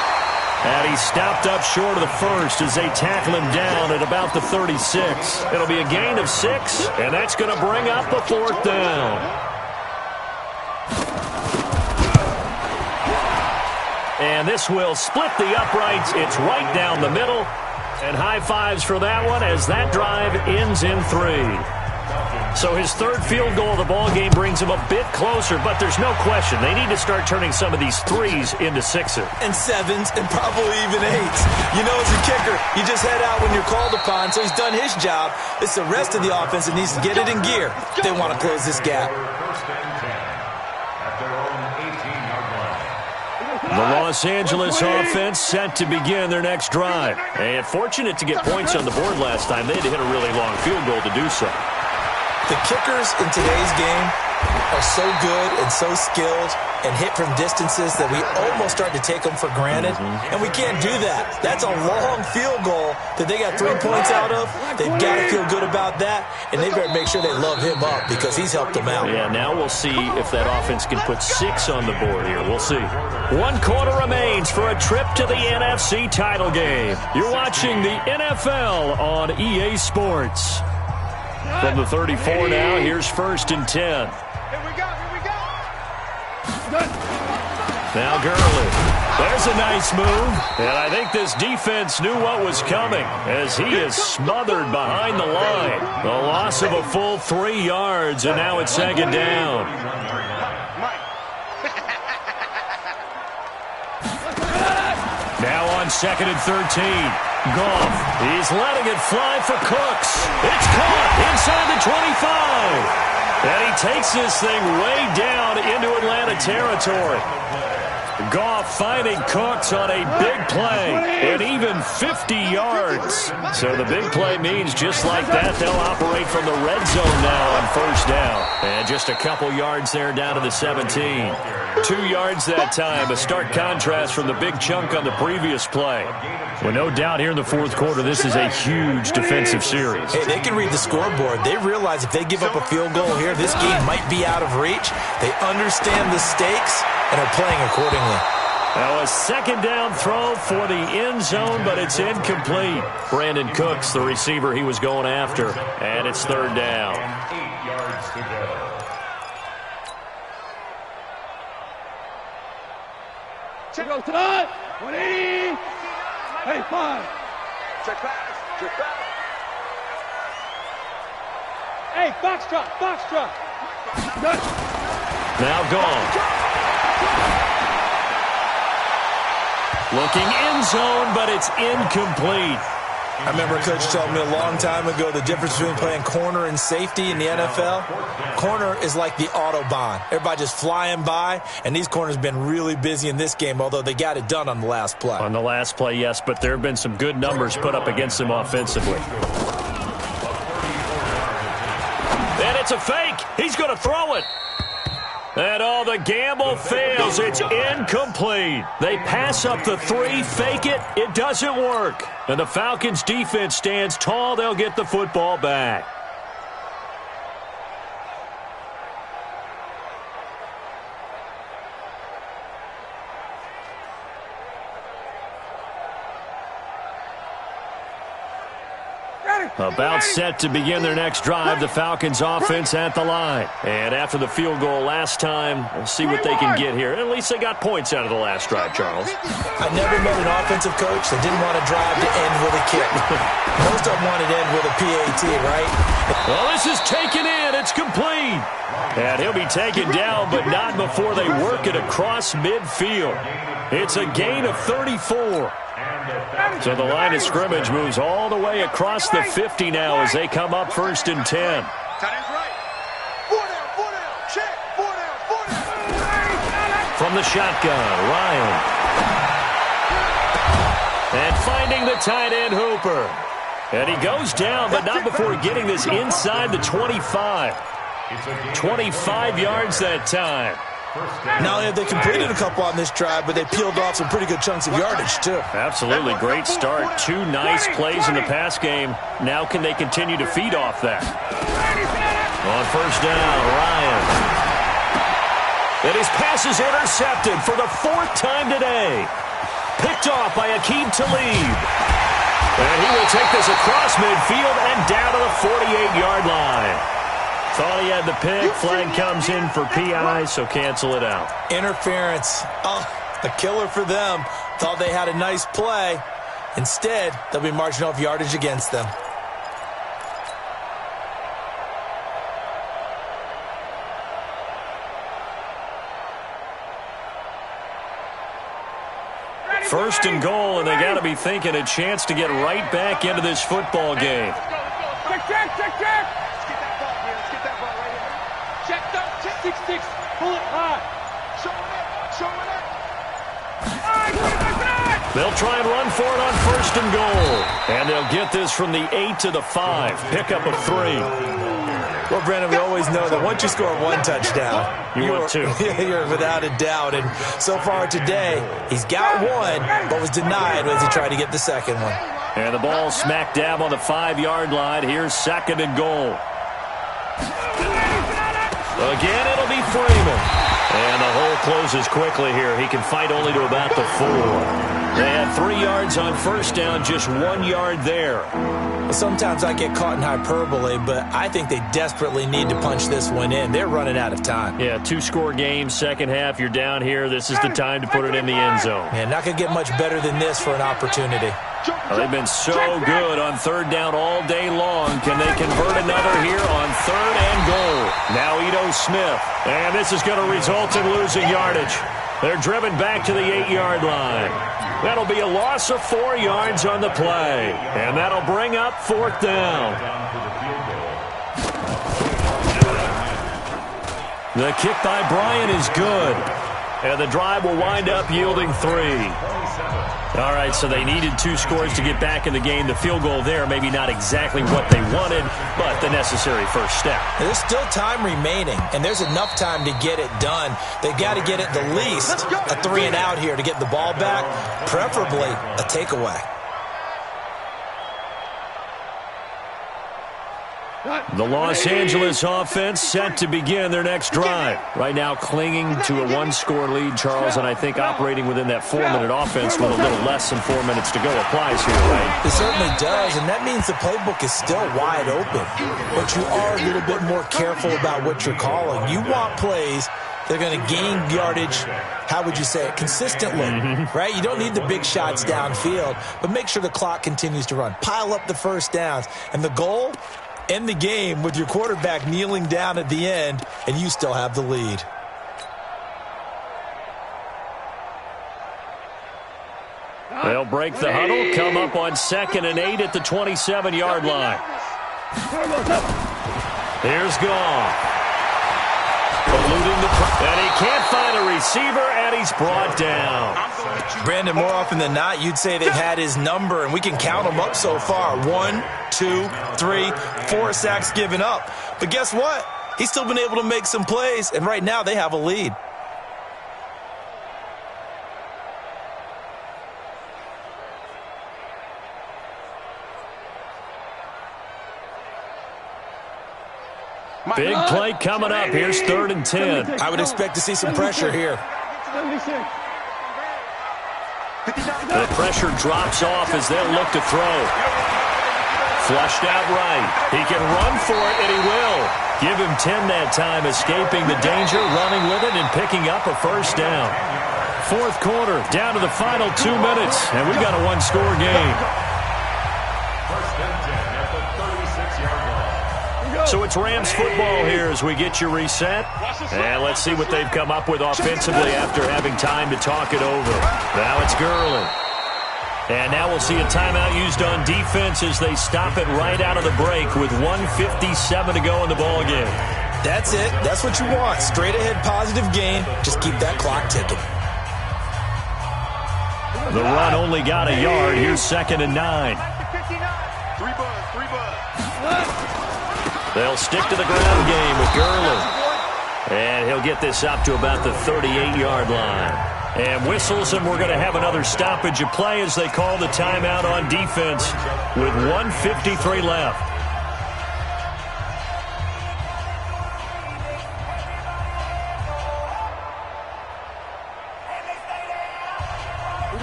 And he's stopped up short of the first as they tackle him down at about the 36. It'll be a gain of 6, and that's going to bring up a 4th down. And this will split the uprights. It's right down the middle. And high fives for that one as that drive ends in 3. So his third field goal of the ball game brings him a bit closer, but there's no question they need to start turning some of these threes into sixes. And sevens and probably even eights. You know, as a kicker, you just head out when you're called upon, so he's done his job. It's the rest of the offense that needs to get it in gear if they want to close this gap. The Los Angeles offense set to begin their next drive. And fortunate to get points on the board last time. They had to hit a really long field goal to do so. The kickers in today's game are so good and so skilled and hit from distances that we almost start to take them for granted. And we can't do that. That's a long field goal that they got 3 points out of. They've got to feel good about that, and they better make sure they love him up because he's helped them out. Yeah, now we'll see if that offense can put 6 on the board here. We'll see. 1 quarter remains for a trip to the NFC title game. You're watching the NFL on EA Sports. From the 34 now, here's 1st and 10. Here we go, here we go. Now Gurley. There's a nice move. And I think this defense knew what was coming as he is smothered behind the line. The loss of a full 3 yards, and now it's 2nd down. Now on 2nd and 13. Goff, he's letting it fly for Cooks. It's caught inside the 25. And he takes this thing way down into Atlanta territory. Goff finding Cooks on a big play and even 50 yards. So the big play means just like that, they'll operate from the red zone now on 1st down. And just a couple yards there down to the 17. 2 yards that time, a stark contrast from the big chunk on the previous play. Well, no doubt here in the 4th quarter, this is a huge defensive series. Hey, they can read the scoreboard. They realize if they give up a field goal here, this game might be out of reach. They understand the stakes and are playing accordingly. Now a 2nd down throw for the end zone, but it's incomplete. Brandon Cooks, the receiver he was going after, and it's 3rd down. 8 yards to go. Check out time. 180. Hey, 5. Check pass. Check pass. Hey, foxtrot. Foxtrot. Now gone. Looking end zone, but it's incomplete. I remember a coach told me a long time ago the difference between playing corner and safety in the NFL. Corner is like the Autobahn. Everybody just flying by, and these corners have been really busy in this game, although they got it done on the last play. On the last play, yes, but there have been some good numbers put up against them offensively. And it's a fake. He's going to throw it. And the gamble fails. It's incomplete. They pass up the 3, fake it. It doesn't work. And the Falcons' defense stands tall. They'll get the football back. About set to begin their next drive, the Falcons offense at the line. And after the field goal last time, we'll see what they can get here. At least they got points out of the last drive, Charles. I never met an offensive coach that didn't want to drive to end with a kick. Most of them wanted to end with a PAT, right? Well, this is taken in. It's complete. And he'll be taken down, but not before they work it across midfield. It's a gain of 34. So the line of scrimmage moves all the way across the 50 now as they come up 1st and 10. Tight end's right. 4 down. Check. 4 down. From the shotgun, Ryan. And finding the tight end, Hooper. And he goes down, but not before getting this inside the 25. 25 yards that time. Not only have they completed a couple on this drive, but they peeled off some pretty good chunks of yardage, too. Absolutely. Great start. 2 nice plays in the pass game. Now can they continue to feed off that? On 1st down, Ryan. And his pass is intercepted for the 4th time today. Picked off by Aqib Talib. And he will take this across midfield and down to the 48-yard line. Thought he had the pick. Flag comes in for PI, so cancel it out. Interference. Oh, A killer for them. Thought they had a nice play. Instead, they'll be marching off yardage against them. First and goal, and they got to be thinking a chance to get right back into this football game. Check. Let's get that ball here. Let's get that ball right here. Check. 6-6. Pull it high. Show it. They'll try and run for it on first and goal. And they'll get this from the 8 to the 5. Pickup of 3. Well, Brandon, we always know that once you score one touchdown, you're 2. You're without a doubt. And so far today, he's got one, but was denied as he tried to get the second one. And the ball smack dab on the 5-yard line. Here's second and goal. Again, it'll be Freeman. And the hole closes quickly here. He can fight only to about the 4. They had 3 yards on first down, just 1 yard there. Well, sometimes I get caught in hyperbole, but I think they desperately need to punch this one in. They're running out of time. Yeah, 2-score game, second half, you're down here. This is the time to put it in the end zone. Yeah, not going to get much better than this for an opportunity. Well, they've been so good on third down all day long. Can they convert another here on third and goal? Now Ito Smith. And this is going to result in losing yardage. They're driven back to the 8-yard line. That'll be a loss of 4 yards on the play. And that'll bring up fourth down. The kick by Bryant is good. And the drive will wind up yielding 3. All right, so they needed 2 scores to get back in the game. The field goal there, maybe not exactly what they wanted, but the necessary first step. There's still time remaining, and there's enough time to get it done. They've got to get at the least a 3-and-out here to get the ball back, preferably a takeaway. The Los Angeles offense set to begin their next drive. Right now clinging to a 1-score lead, Charles, and I think operating within that 4-minute offense with a little less than 4 minutes to go applies here, right? It certainly does, and that means the playbook is still wide open. But you are a little bit more careful about what you're calling. You want plays they're going to gain yardage, how would you say it, consistently, right? You don't need the big shots downfield, but make sure the clock continues to run. Pile up the first downs, and the goal, end the game with your quarterback kneeling down at the end, and you still have the lead. They'll break the huddle, come up on 2nd and 8 at the 27-yard line. Here's Goff. And he can't find a receiver, and he's brought down. Brandon, more often than not, you'd say they've had his number, and we can count them up so far. 1, 2, 3, 4 sacks given up. But guess what? He's still been able to make some plays, and right now they have a lead. Big play coming up. Here's 3rd and 10. I would expect to see some pressure here. The pressure drops off as they'll look to throw. Flushed out right. He can run for it, and he will. Give him 10 that time, escaping the danger, running with it, and picking up a first down. 4th quarter, down to the final 2 minutes, and we've got a 1-score game. So it's Rams football here as we get you reset. And let's see what they've come up with offensively after having time to talk it over. Now it's Gurley. And now we'll see a timeout used on defense as they stop it right out of the break with 1:57 to go in the ballgame. That's it. That's what you want. Straight ahead positive gain. Just keep that clock ticking. The run only got a yard. Here's 2nd and 9. They'll stick to the ground game with Gurley. And he'll get this up to about the 38-yard line. And whistles, and we're going to have another stoppage of play as they call the timeout on defense with 1:53 left.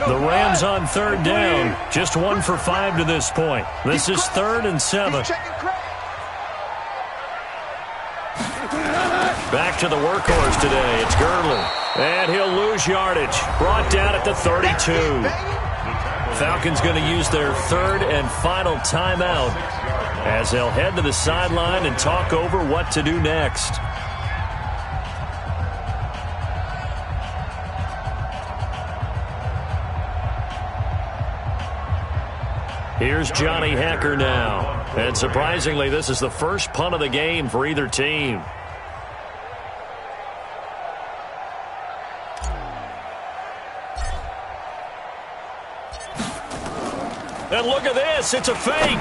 The Rams on 3rd down. Just 1 for 5 to this point. This is 3rd and 7. Back to the workhorse today. It's Gurley. And he'll lose yardage. Brought down at the 32. Falcons going to use their third and final timeout as they'll head to the sideline and talk over what to do next. Here's Johnny Hacker now. And surprisingly, this is the first punt of the game for either team. And look at this. It's a fake.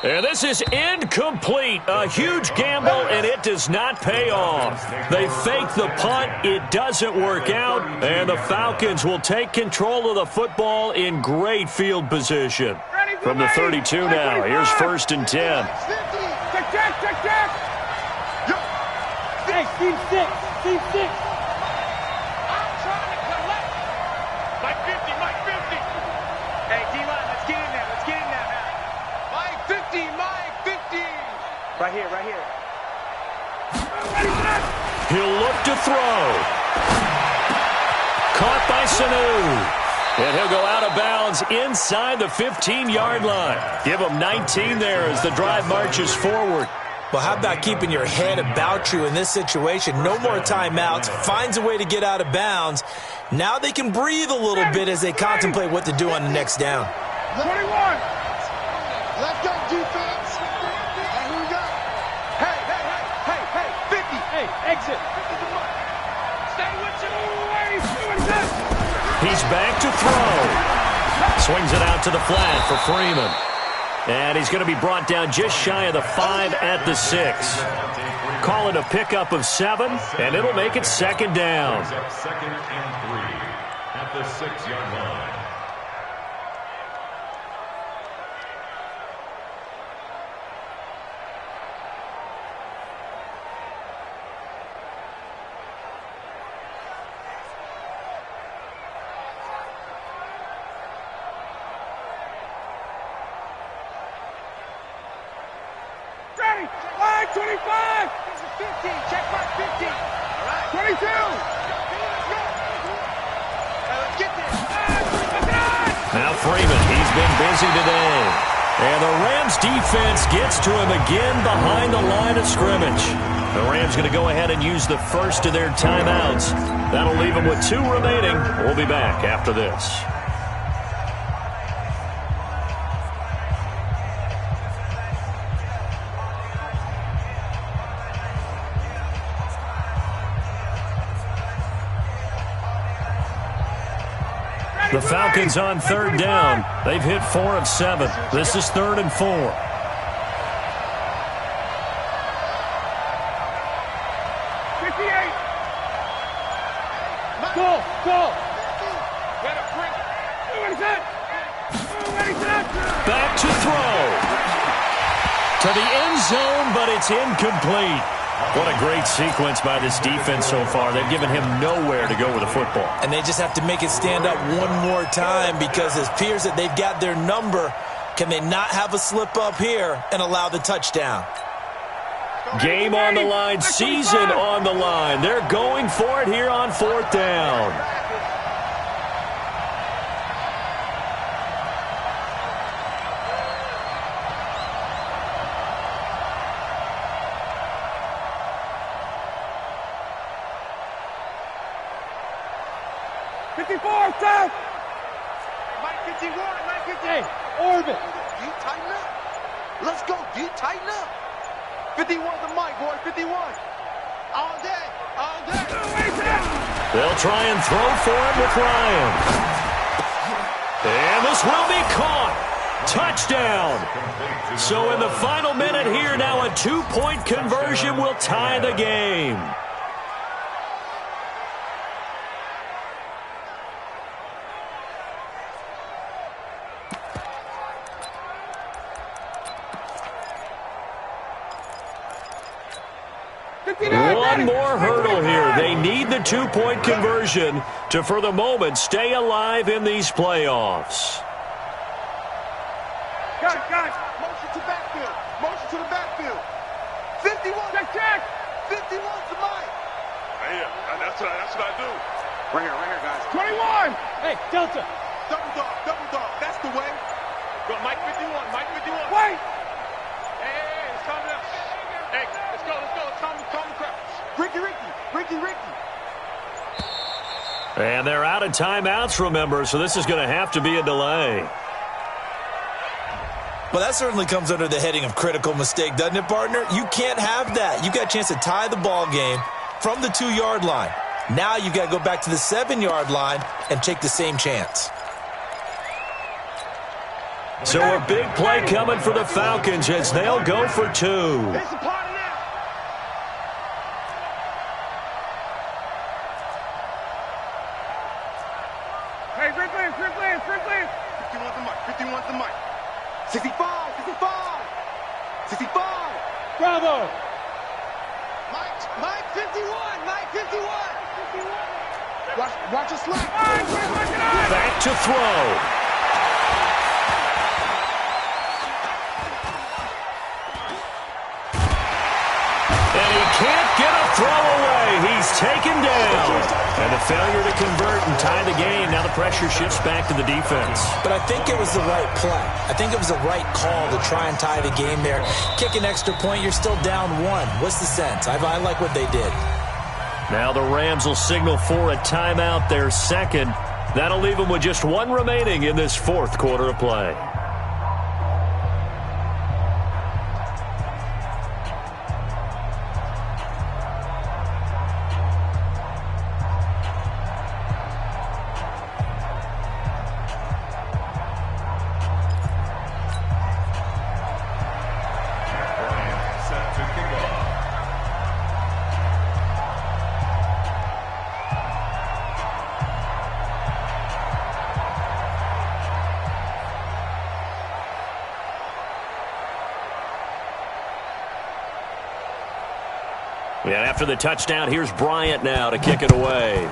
And this is incomplete. A huge gamble, and it does not pay off. They fake the punt. It doesn't work out. And the Falcons will take control of the football in great field position. From the 32 now, here's 1st and 10. Check. Hey, team 6. I'm trying to collect. Mike 50. Hey, D-line, let's get in there now. Mike 50. Right here. He'll look to throw. Caught by Sanu. And he'll go out of bounds inside the 15-yard line. Give him 19 there as the drive marches forward. Well, how about keeping your head about you in this situation? No more timeouts. Finds a way to get out of bounds. Now they can breathe a little bit as they contemplate what to do on the next down. 21. Let's go, defense. And here we go. Hey, 50. Hey, exit. Stay with you. He's back to throw. Swings it out to the flat for Freeman. And he's going to be brought down just shy of the 5 at the 6. Call it a pickup of 7, and it'll make it 2nd down. 2nd and 3 at the 6-yard line. Line 25. 15. Check mark 15. All right. 22. Let's get this. Now Freeman, he's been busy today. And the Rams defense gets to him again behind the line of scrimmage. The Rams going to go ahead and use the first of their timeouts. That'll leave them with 2 remaining. We'll be back after this. The Falcons on 3rd down. They've hit 4 of 7. This is 3rd and 4. Go. Back to throw. To the end zone, but it's incomplete. What a great sequence by this defense so far. They've given him nowhere to go with the football. And they just have to make it stand up one more time because it appears that they've got their number. Can they not have a slip up here and allow the touchdown? Game on the line, season on the line. They're going for it here on 4th down. Mike 51. Hey, orbit. D, tighten up. Let's go, D, tighten up. 51 the mic, boy, 51. All day. They'll try and throw for him with Ryan. And this will be caught. Touchdown. So in the final minute here, now a 2-point conversion will tie the game. One more hurdle here. They need the 2-point conversion to, for the moment, stay alive in these playoffs. Got it. Motion to the backfield. 51. check. 51's the mic. Yeah, that's what I do. Right here, guys. 21. Hey, Delta. Double dog. That's the way. Go, Mike 51. Wait. Hey, it's coming up. Hey, let's go. It's calm the crowd. Ricky. And they're out of timeouts, remember, so this is going to have to be a delay. Well, that certainly comes under the heading of critical mistake, doesn't it, partner? You can't have that. You've got a chance to tie the ball game from the 2-yard line. Now you've got to go back to the 7-yard line and take the same chance. So a big play coming for the Falcons as they'll go for 2. It's a party now. Hey, free clear. 51's the mic. 65. Bravo. Mike 51. Watch your slap. Back to throw. Can't get a throw away. He's taken down. And a failure to convert and tie the game. Now the pressure shifts back to the defense. But I think it was the right play. I think it was the right call to try and tie the game there. Kick an extra point, you're still down 1. What's the sense? I like what they did. Now the Rams will signal for a timeout, their second. That'll leave them with just 1 remaining in this 4th quarter of play. And after the touchdown, here's Bryant now to kick it away.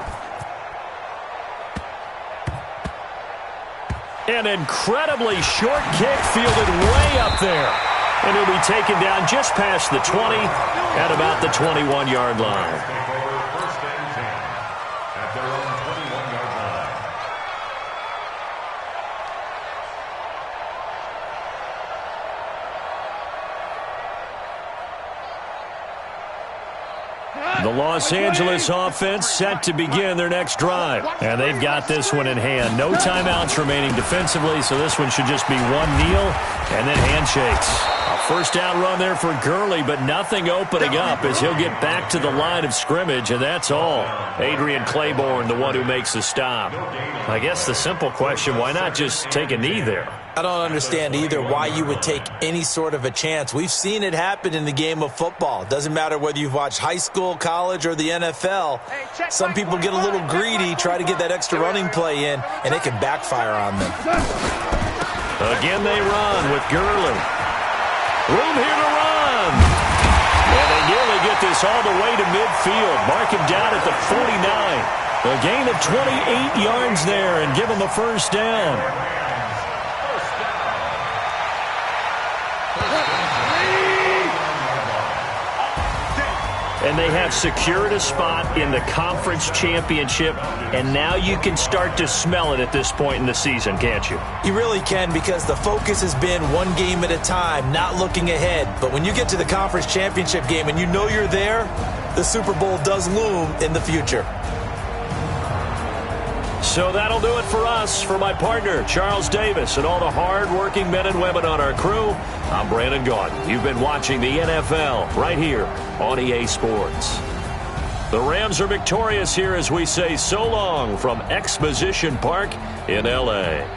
An incredibly short kick fielded way up there. And he'll be taken down just past the 20 at about the 21-yard line. The Los Angeles offense set to begin their next drive. And they've got this one in hand. No timeouts remaining defensively, so this one should just be 1 kneel and then handshakes. A first down run there for Gurley, but nothing opening up as he'll get back to the line of scrimmage, and that's all. Adrian Claiborne, the one who makes the stop. I guess the simple question, why not just take a knee there? I don't understand either why you would take any sort of a chance. We've seen it happen in the game of football. Doesn't matter whether you've watched high school, college, or the NFL. Some people get a little greedy, try to get that extra running play in, and it can backfire on them. Again they run with Gurley. Room here to run. And they nearly get this all the way to midfield. Mark him down at the 49. A gain of 28 yards there and give him a first down. And they have secured a spot in the conference championship, and now you can start to smell it at this point in the season, can't you? You really can, because the focus has been one game at a time, not looking ahead. But when you get to the conference championship game and you know you're there, the Super Bowl does loom in the future. So that'll do it for us. For my partner, Charles Davis, and all the hard-working men and women on our crew, I'm Brandon Gaudin. You've been watching the NFL right here on EA Sports. The Rams are victorious here as we say so long from Exposition Park in L.A.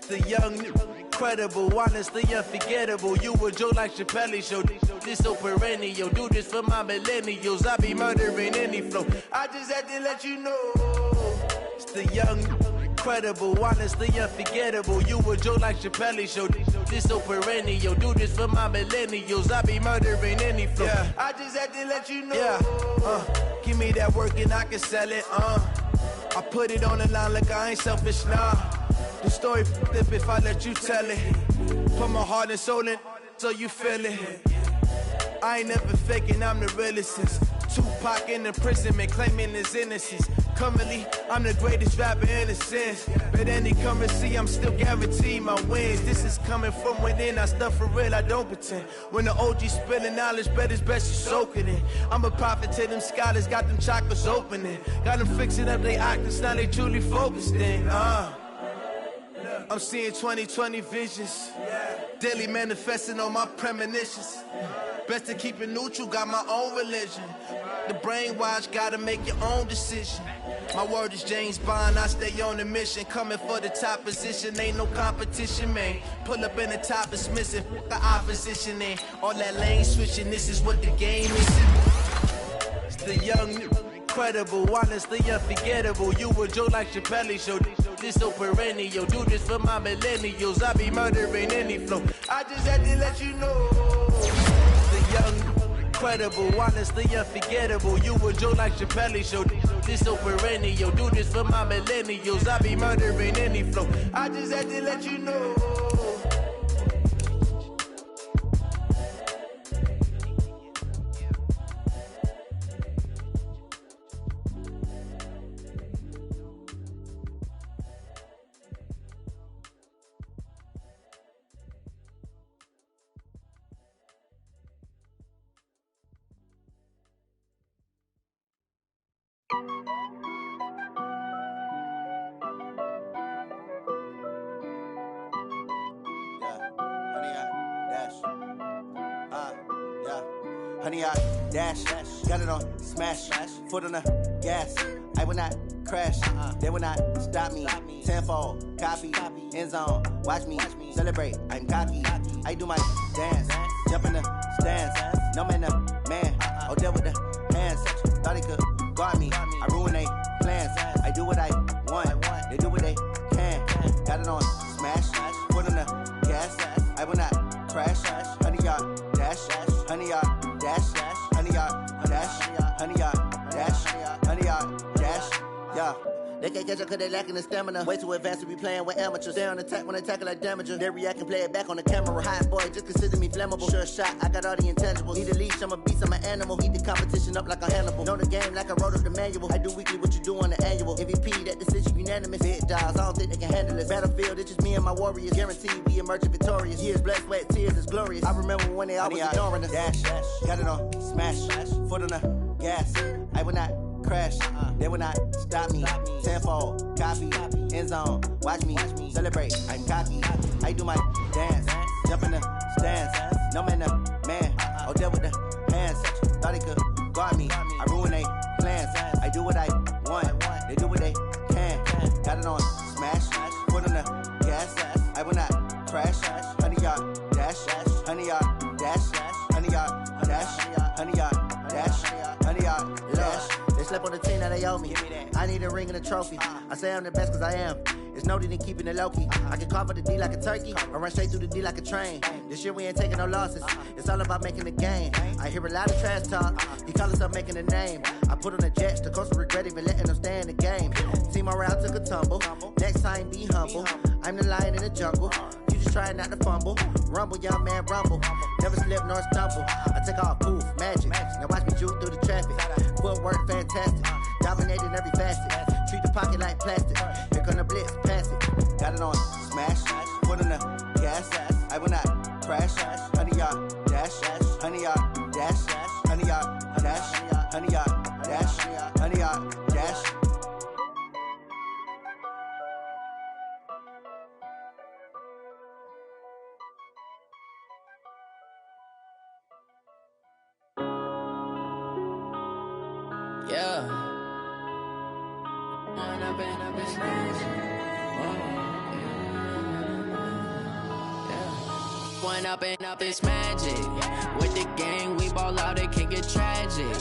The young, incredible, honestly unforgettable. You a joke like Chappelle Show. This so perennial. Do this for my millennials. I be murdering any flow. I just had to let you know. It's the young, incredible, honestly unforgettable. You a joke like Chappelle Show. This so perennial. Do this for my millennials. I be murdering any flow. Yeah. I just had to let you know. Yeah. Give me that work and I can sell it. I put it on the line like I ain't selfish, nah. The story flip if I let you tell it. Put my heart and soul in so you feel it. I ain't never faking, I'm the realest since Tupac in imprisonment, claiming his innocence. Currently, I'm the greatest rapper in a sense. But any currency, I'm still guaranteed my wins. This is coming from within, I stuff for real, I don't pretend. When the OG spilling knowledge, bet it's best you soak it in. I'm a prophet to them scholars, got them chakras opening. Got them fixing up they octaves, now they truly focused in. I'm seeing 2020 visions. Daily manifesting on my premonitions. Best to keep it neutral, got my own religion. The brainwash, gotta make your own decision. My word is James Bond, I stay on the mission. Coming for the top position, ain't no competition, man. Pull up in the top is missing, the opposition ain't. All that lane switching, this is what the game is. It's the young, incredible, honestly unforgettable. You a joke like Chappelle Show. This so perennial. Do this for my millennials. I be murdering any flow. I just had to let you know. The young, incredible, honestly unforgettable. You a joke like Chappelle Show. This so perennial. Do this for my millennials. I be murdering any flow. I just had to let you know. Honey, I dash, got it on smash, foot on the gas. I will not crash, they will not stop me. Tenfold, copy, end zone, watch me celebrate. I'm cocky, I do my dance, jump in the stands. No man, man, oh there with the hands. Thought he could guard me, I ruin they plans. I do what I want, they do what they can. Got it on smash, foot on the gas. I will not crash, honey, y'all dash, honey, y'all. Dash, honey, y'all, dash, honey, y'all, dash, honey, y'all, dash, yeah. They can't catch up cause they lacking the stamina. Way too advanced to be playing with amateurs. Stay on attack when they tackle like damager. They react and play it back on the camera. Hot boy, just consider me flammable. Sure shot, I got all the intangibles. Need a leash, I'm a beast, I'm an animal. Eat the competition up like a Hannibal. Know the game like I wrote up the manual. I do weekly what you do on the annual. MVP, that decision unanimous. Big dials, I don't think they can handle this. Battlefield, it's just me and my warriors. Guaranteed we emerging victorious. Years, blood, sweat, tears, it's glorious. I remember when they always ignoring us. Dash, got it on smash, foot on the gas. I will not crash, they will not stop me. Tenfold, copy, end zone, watch me celebrate. I'm cocky, I do my dance, jump in the stands. No man, man, oh there with the hands. Thought he could guard me, I ruin they plans. I do what I want, they do what they can. Got it on smash, foot on the gas. I will not crash, honey, y'all dash, honey, y'all dash, honey, y'all dash, honey, y'all dash, honey, y'all dash. They slept on the team that they owe me. I need a ring and a trophy. I say I'm the best cause I am. It's no need in keeping it low-key. I can carve up the D like a turkey or run straight through the D like a train. This year we ain't taking no losses. It's all about making the game. I hear a lot of trash talk. He call himself making a name. I put on the Jets. The coach will regret even letting them stay in the game. Team morale took a tumble. Next time be humble. I'm the lion in the jungle. You just trying not to fumble. Rumble, young man, rumble. Never slip nor stumble. I take off, poof, magic. Now watch me juke through the traffic. Footwork fantastic. Dominating every facet. Treat the pocket like plastic. Here come the blitz, pass it. Got it on smash. Foot on the gas. I will not crash. Honey, y'all dash. Honey, y'all dash. Honey, y'all dash. Honey, y'all dash. Honey, y'all dash. Yeah. one up and up, it's magic. With the gang, we ball out, it can get tragic.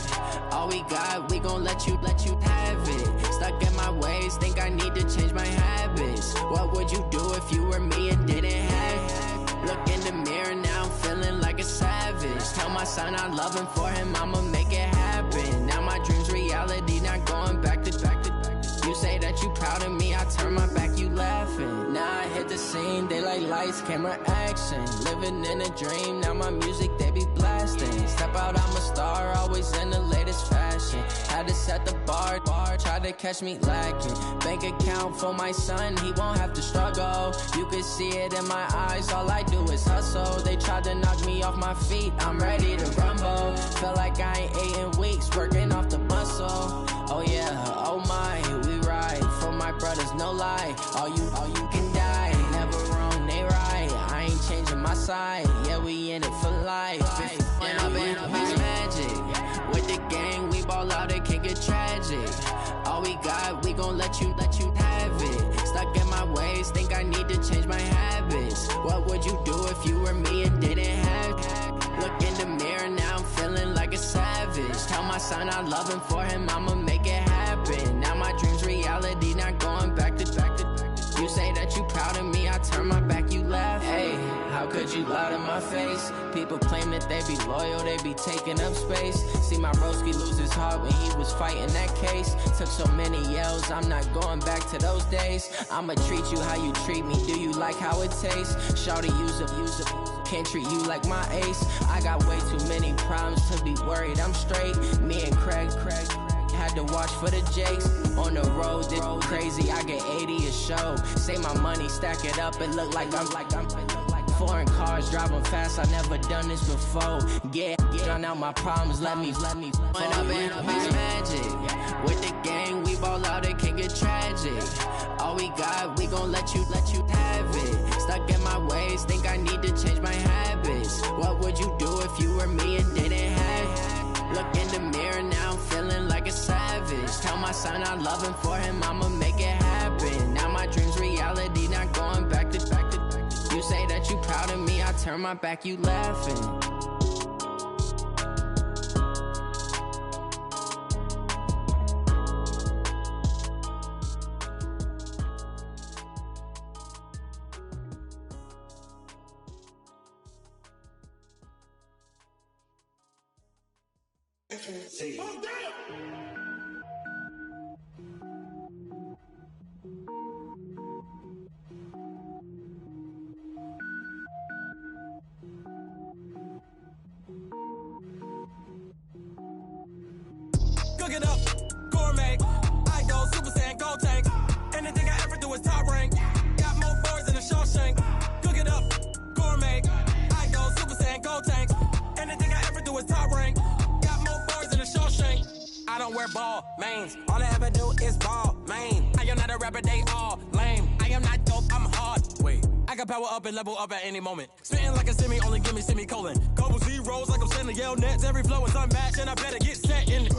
All we got, we gon' let you have it. Stuck in my ways, think I need to change my habits. What would you do if you were me and didn't have it? Look in the mirror now, I'm feeling like a savage. Tell my son I love him, for him I'ma make it happen. Now my dream's reality, not going back to. You say that you proud of me, I turn my back, you laughing. Now I hit the scene, they like lights, camera, action. Living in a dream, now my music, they be blasting. Step out, I'm a star, always in the latest fashion. Had to set the bar, try to catch me lacking. Bank account for my son, he won't have to struggle. You can see it in my eyes, all I do is hustle. They tried to knock me off my feet, I'm ready to rumble. Feel like I ain't ate in weeks, working off the muscle. Oh yeah, oh my, we ride for my brothers, no lie. All you can die, never wrong, they right. I ain't changing my side, yeah, we in it for life. And up and up, it's magic. With the gang, we ball out, it can get tragic. All we got, we gon' let you have it. Stuck in my ways, think I need to change my habits. What would you do if you were me and didn't have it? Look in the mirror, now I'm feeling like a savage. Tell my son I love him, for him I'ma make it happen. Now my dream's reality, not going back to. You say that you proud of me, I turn my back, you laugh. Hey, how could you lie to my face? People claim that they be loyal, they be taking up space. See my broski lose his heart when he was fighting that case. Took so many yells, I'm not going back to those days. I'ma treat you how you treat me, do you like how it tastes? Shawty, use a can't treat you like my ace. I got way too many problems to be worried, I'm straight. Me and Craig had to watch for the Jakes. On the road, this crazy, I get 80 a show. Say my money, stack it up, it look like I'm foreign cars, driving fast, I never done this before. Get drown out my problems, let me When up and up, it's magic. With the gang, we ball out, it can get tragic. All we got, we gon' let you have it. Stuck in my ways, think I need to change my habits. What would you do if you were me and didn't have it? Look in the mirror, now I'm feeling like a savage. Tell my son I love him, for him I'ma make it happen. Now my dream's reality, not going back to. You say that you proud of me, I turn my back, you laughing. Cook it up, gourmet. I go Super Saiyan, gold tank. Anything I ever do is top rank. Got more boys than a Shawshank. Cook it up, gourmet. I go Super Saiyan, gold tank. Anything I ever do is top rank. Got more boys than a Shawshank. I don't wear ball mains. All I ever do is ball main. I am not a rapper, they all lame. I am not dope, I'm hard. Wait, I can power up and level up at any moment. Spitting like a semi, only give me semicolon. Couple zeros like I'm sending yell nets. Every flow is unmatched and I better get set in.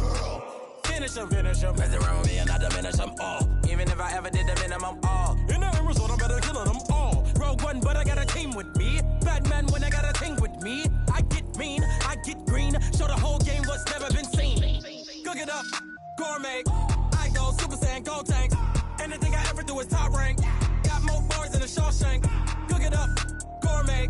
Finish them. Mess around with me and I diminish them all. Even if I ever did the minimum all. In the end result, I'm better killing them all. Rogue One, but I got a team with me. Batman when I got a team with me. I get mean, I get green. Show the whole game what's never been seen. Cook it up, gourmet. I go Super Saiyan, gold tank. Anything I ever do is top rank. Got more bars than a Shawshank. Cook it up, gourmet.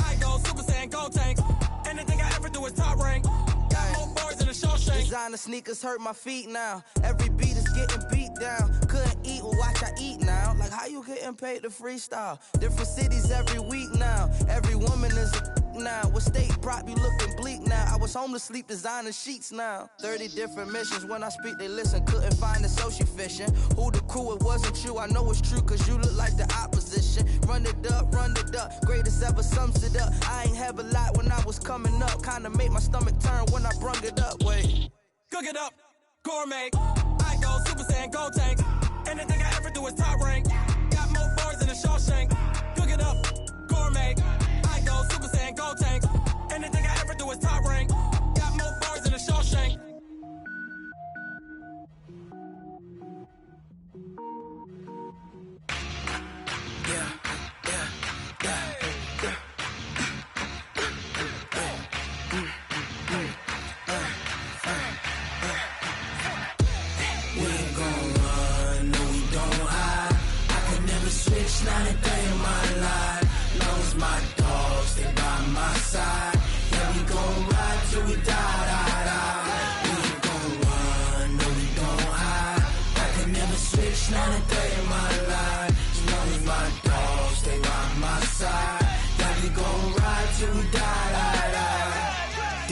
I go Super Saiyan, gold tank. Anything I ever do is top rank. Got more bars than a Shawshank. Designer sneakers hurt my feet now. Every beat is getting beat down. Couldn't eat, well watch I eat now. Like how you getting paid to freestyle? Different cities every week now. Every woman is a now. What state prop you looking bleak now? I was home to sleep designing sheets now. 30 different missions. When I speak they listen. Couldn't find it so she fishing. Who the crew, it wasn't you. I know it's true cause you look like the opposition. Run it up. Greatest ever sums it up. I ain't have a lot when I was coming up. Kinda made my stomach turn when I brung it up. Wait. Cook it up, gourmet. I go Super Saiyan, gold tank. Anything I ever do is top rank. Got more bars than a Shawshank. Cook it up, gourmet. I go Super Saiyan, gold tank. Anything I ever do is top rank. Got more bars than a Shawshank.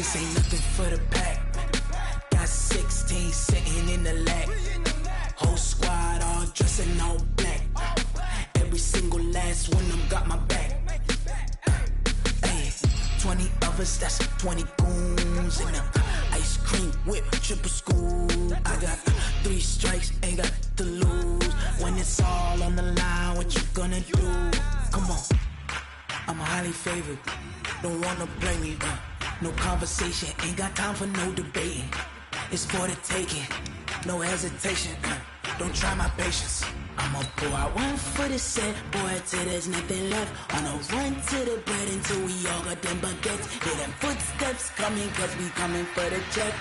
This ain't nothing for the pack. Got 16 sitting in the lag. Whole squad all dressing all black. Every single last one of them got my back. 20 of us, that's 20 goons in them. Ice cream whip, triple school. I got 3 strikes, ain't got to lose. When it's all on the line, what you gonna do? Come on, I'm highly favored. Don't wanna blame me, no conversation, ain't got time for no debating. It's for the taking, no hesitation. Don't try my patience. I'ma pour out one for the set, boy, till there's nothing left. On a run to the bread until we all got them baguettes. Hear them footsteps coming, cause we coming for the check.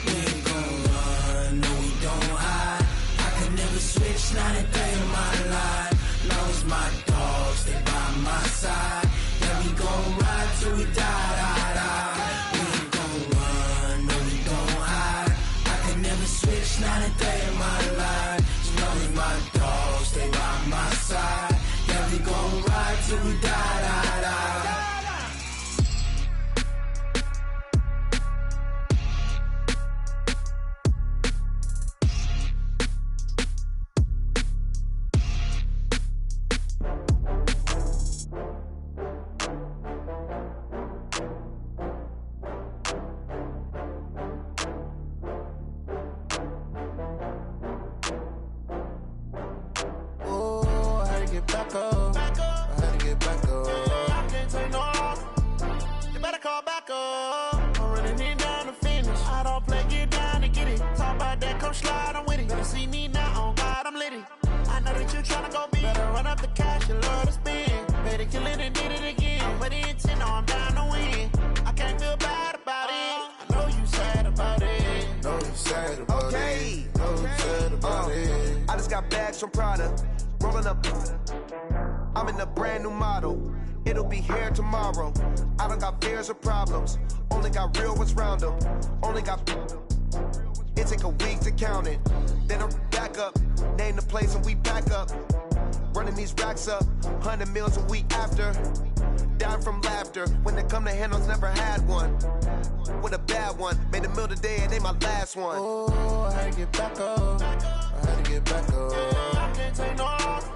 We ain't gon' run, no we don't hide. I could never switch, not a day in my life. Long as my dogs, they by my side. Yeah, we gon' ride till we die. We ain't gon' run, no we don't hide. I could never switch, not a day in my life. As long as my dogs, they by my side. Yeah, we gon' ride till we die. From Prada, rolling up. I'm in a brand new model. It'll be here tomorrow. I don't got fears or problems. Only got real ones round them. Only got. It take a week to count it. Then I'm back up. Name the place and we back up. Running these racks up. 100 meals a week after. Dying from laughter. When they come to handles, never had one. With a bad one. Made a meal today and ain't my last one. Oh, I had to get back up. I had to get back up. I can't take no off.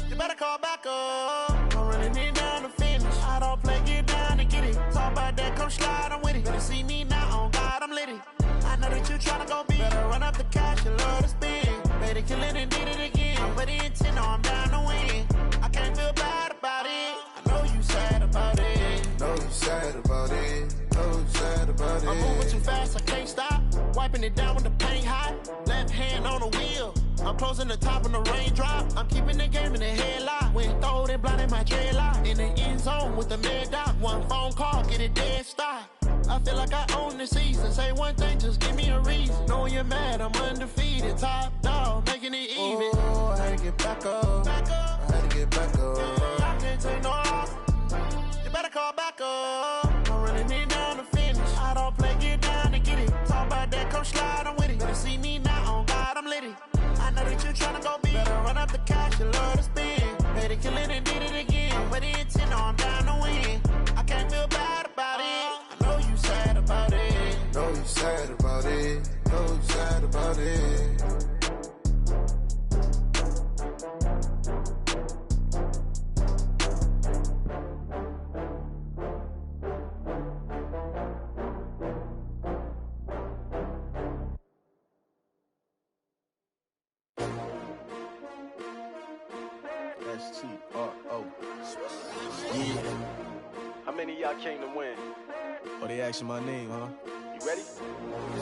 You better call back up. I'm running it down to finish. I don't play, get down to get it. Talk about that, come slide, I'm with it. Better see me now, on God, I'm litty. I know that you tryna go big. Better run up the cash, you love to spend. Better kill it and did it again. But the intent, no, I'm down to win. I can't feel bad about it. I know you sad about it. Know you sad about it. Know you sad about it. I'm moving too fast, I can't stop. Wiping it down with the paint hot. Left hand on the wheel. I'm closing the top on the raindrop. I'm keeping the game in the headlock. When throwed and blinded my dreadlock. In the end zone with the mad dot. One phone call, get it dead stop. I feel like I own the season. Say one thing, just give me a reason. Knowing you're mad, I'm undefeated. Top dog, making it even. Oh, I had to get back up. I had to get back up. I can't take no off. You better call back up. I'm running it down to finish. I don't play, get down to get it. Talk about that, come slide, I'm with it. Better see me now, on God, I'm litty. I know that you tryna go big. Better run up the cash, you love to spend. Better kill it and did it again. But the intent, no, I'm down to win. I can't feel bad about it. I know you sad about it. Know you sad about it. Know you sad about it. S-T-R-O. Yeah. How many of y'all came to win? Oh, they asking my name, huh? You ready?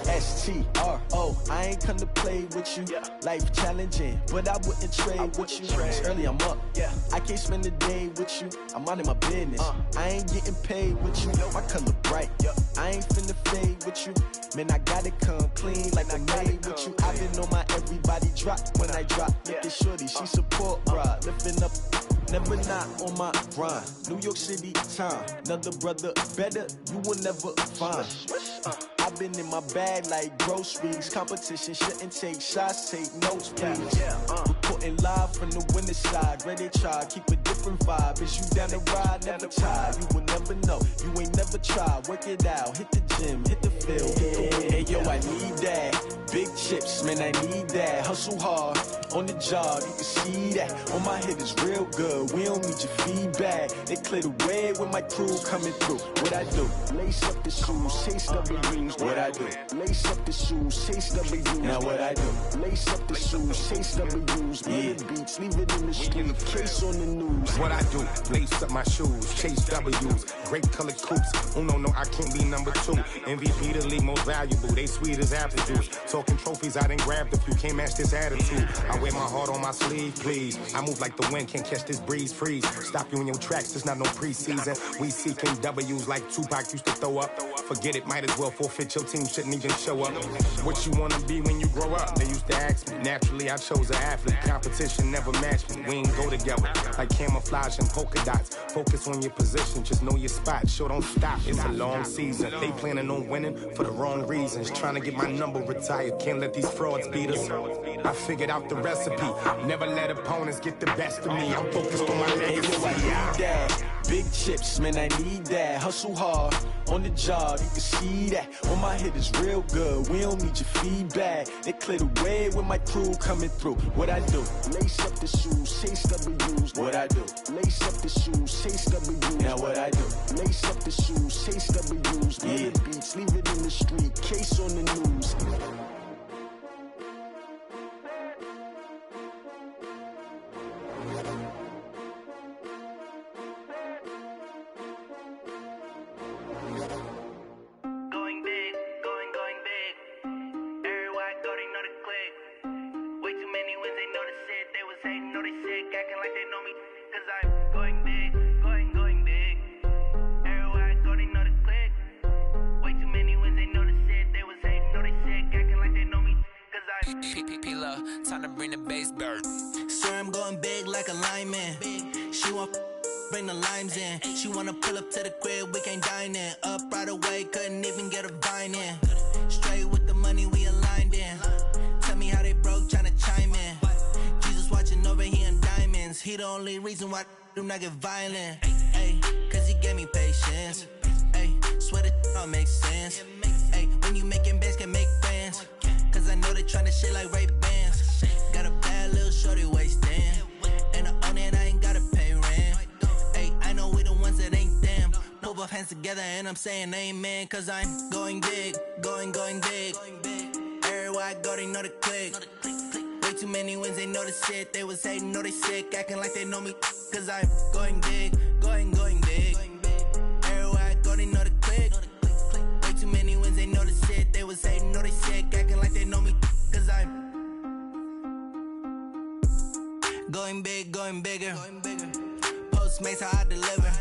S-T-R-O. I ain't come to play with you. Yeah. Life challenging, but I wouldn't trade with you. It's early, I'm up. Yeah. I can't spend the day with you. I'm out of my business. I ain't getting paid with you. My color bright. I ain't finna fade with you. Man, I gotta come clean like I made with you. I've been on my everybody drop when I drop. Look at shorty, she support ride. Lifting up, never not on my grind. New York City time. Another brother better, you will never find. I've been in my bag like groceries. Competition shouldn't take shots, take notes, please. Reporting live from the winter side. Ready to try, keep a different vibe. Is you down the ride? Never tired. You will never know. You ain't never tried. Work it out. Hit the gym. Hit the field. Hey, yo, I need that. Big chips, man, I need that. Hustle hard on the job. You can see that. On my head is real good. We don't need your feedback. They clear the way with my crew coming through. What I do? Lace up the shoes, chase W's. What I do? Lace up the shoes, chase W's. Now what I do? Lace up the shoes, chase W's. Yeah, beats, leave it in the street, case on the news. What I do? Lace up my shoes, chase W's. Grape colored coops. Oh no, I can't be number 2. MVP the league most valuable. They sweet as apple juice. Talking trophies, I done grabbed a few. Can't match this attitude. I wear my heart on my sleeve, please. I move like the wind, can't catch this breeze. Freeze. Stop you in your tracks. There's not no preseason. We seeking W's like Tupac used to throw up. Forget it, might as well forfeit. Your team shouldn't even show up. What you wanna be when you grow up? They used to ask me. Naturally, I chose an athlete. Competition never matched me. We ain't go together like camouflage and polka dots. Focus on your position, just know your spot. Sure, don't stop. It's a long season. They planning on winning for the wrong reasons. Trying to get my number retired. Can't let these frauds beat us. I figured out the recipe. Never let opponents get the best of me. I'm focused on my legacy. I need that. Big chips, man, I need that. Hustle hard on the job, you can see that. On my head is real good. We don't need your feedback. They clear the way with my crew coming through. What I do? Lace up the shoes, chase W's. What I do? Lace up the shoes, chase W's. Now what I do? Lace up the shoes, chase W's. Yeah, beats, leave it in the street, case on the news. Time to bring the bass bird. Sir, I'm going big like a lineman. She want bring the limes in. She wanna pull up to the crib, we can't dine in. Up right away, couldn't even get a vine in. Straight with the money, we aligned in. Tell me how they broke, tryna chime in. Jesus watching over here in diamonds. He the only reason why I do not get violent. Ay, cause he gave me patience. Ay, swear that all makes sense. Ay, when you making bands, can make friends. Cause I know they tryna shit like Ray-Bans. Got a bad little shorty wasting. And I own it, I ain't gotta pay rent. Hey, I know we the ones that ain't them. Pull both hands together and I'm saying amen. Cause I'm going big, going big. Everywhere I go, they know the click. Way too many wins, they know the shit. They was hating, know they sick, acting like they know me. Cause I'm going big, going big. Everywhere I go, they know the click. Way too many wins, they know the shit. They was hating, know they sick, acting like they know me. Cause I'm going big, going bigger. Postmates, how I deliver.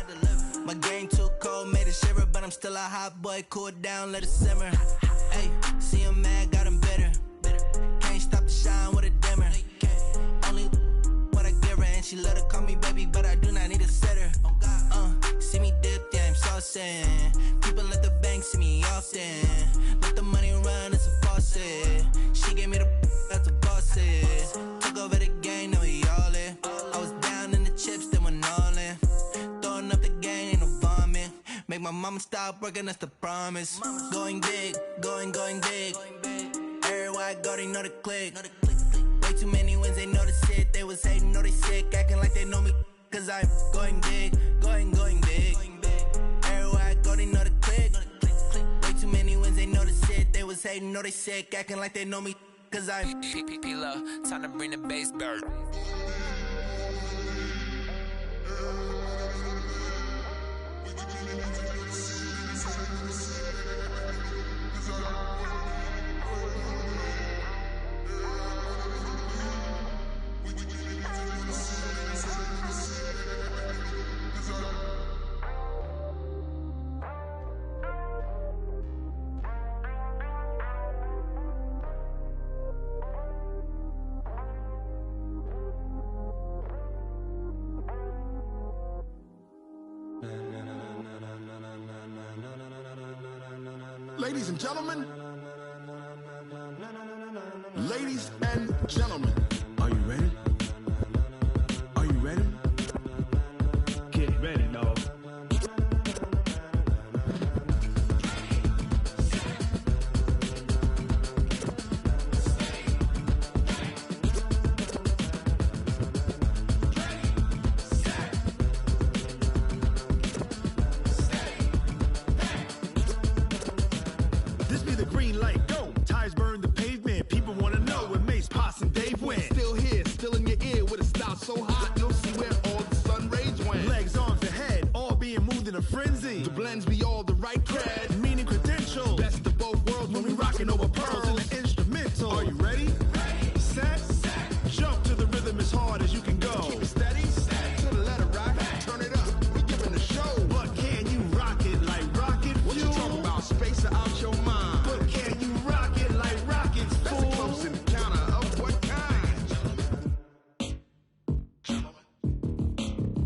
My game too cold, made it shiver. But I'm still a hot boy, cool it down, let it simmer. Hey, see him mad, got him bitter. Can't stop the shine with a dimmer. Only what I give her, and she let her call me baby, but I do not need a sitter. See me dip, yeah, I'm saucing. People at the bank see me often. Let the money run, it's a faucet. She gave me the that's a boss is. Took over the game, now we all in. I was down in the chips, then went all in. Throwing up the game, ain't no vomit. Make my mama stop working, that's the promise. Going big, going big. Everywhere I go, they know the click. Way too many wins, they know the shit. They was hating, know they sick, acting like they know me. Cause I'm going big, going big. Everywhere I go, they know the click. Way too many wins, they know the shit. They was hating, know they sick, acting like they know me. Cause I'm P-P-P-Love, time to bring the bass bird. Ladies and gentlemen, are you ready? clean. The blends be all the right cred, meaning credentials. Best of both worlds when we rockin' over pearls in the instrumental. Are you ready? Set. Jump to the rhythm as hard as you can go. Keep it steady. To the letter right. Turn it up. We giving the show. But can you rock it like rocket fuel? What you talking about? Space out your mind. But can you rock it like rockets, fool? That's a close encounter of what kind?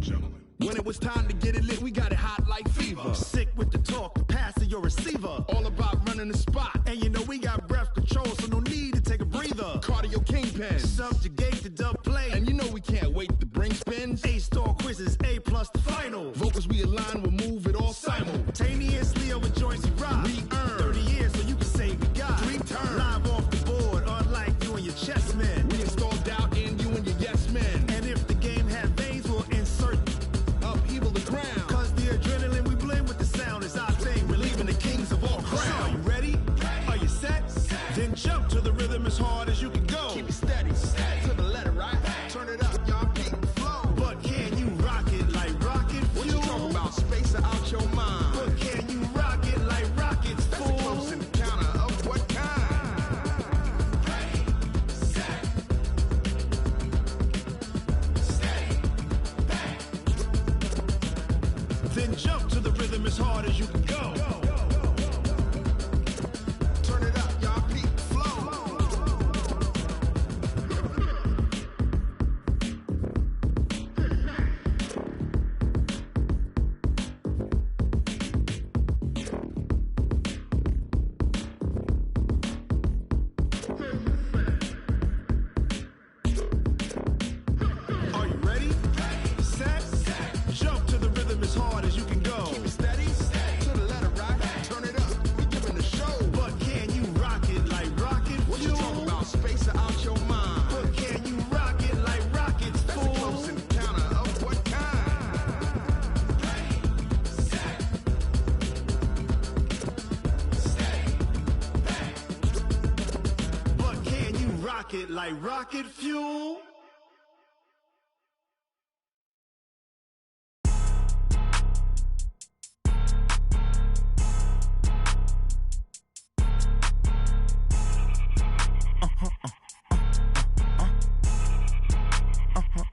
Gentlemen. When it was time to get it lit, we got it hot like fever. Sick with the talk, the pass to your receiver. All about running the spot. And you know we got breath control, so no need to take a breather. Cardio kingpin. Subjugate the dub play. And you know we can't wait to bring spins. A-star quizzes, A+ the final. Vocals we align, we'll move it all simultaneously over joints we rock. We earn 30 years so you can say we got 3 turns. Live off the board, unlike you and your chess men. We install doubt in you and your yes men. And if the game had veins, we'll insert upheaval the ground. Cause the adrenaline we blend with the sound is our thing. Relieving the kings of all crowns. Are you ready? Are you set? Then jump to the rhythm as hard as you can go. Keep it steady. To the letter right. Turn it up, y'all keep it flow. But can you rock it like rocket fuel? What you talking about? Space out your mind. But can you rock it like rockets, fool? That's a close encounter of what kind? Ready, set, steady, back. Then jump to the rhythm as hard as you can go. Turn it up, y'all keep it flow. Are you ready? Set. Jump to the rhythm as hard as you can go. Keep it steady. To the letter right. Turn it up. We giving the show. But can you rock it like rocket fuel? What you talking about? Space out your mind. But can you rock it like rockets, fool? That's a close encounter of what kind? Ready, set, steady, back. But can you rock it like rocket fuel?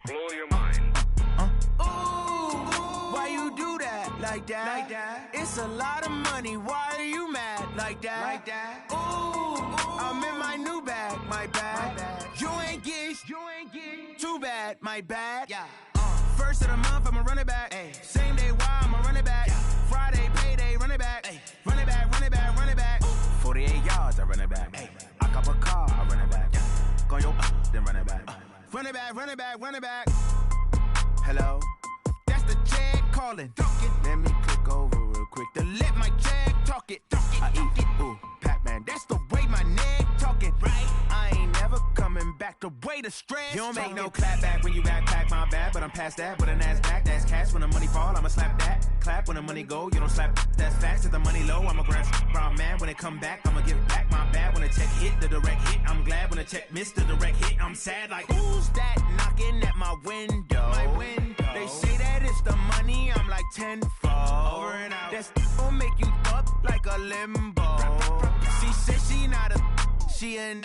Blow your mind. Why you do that? Like that? Like that? It's a lot of money. Why are you mad? Like that? Like that? Ooh, I'm in my new bag. My bad. You ain't get. Too bad. My bad. Yeah. First of the month, I'ma run it back. Ay. Same day, why I'ma run it back. Yeah. Friday, payday, run it back. Ay. Run it back, run it back, run it back. 48 yards, I run it back. Ay. I cop a car, I run it back. Yeah. Go yo, then run it back. Run it back, run it back, run it back. Hello? That's the jag calling. Let me click over real quick to let my jag talk it. I eat it, ooh, Pac-Man. That's the way my neck talking. Right? I ain't never coming back the way the stress. You don't make no clap back when you backpack, my bad. But I'm past that with a NASDAQ. That's cash when the money fall, I'ma slap that. Clap when the money go, you don't slap. That's fast. If the money low, I'ma grab brown man. When it come back, I'ma give back my bad. When the check hit, the direct hit. I'm glad when the check missed the direct hit. I'm sad like, who's that knocking at my window? My window. They say that it's the money, I'm like tenfold. Over and out. That's gon' make you up like a limbo. She said she not a, she an.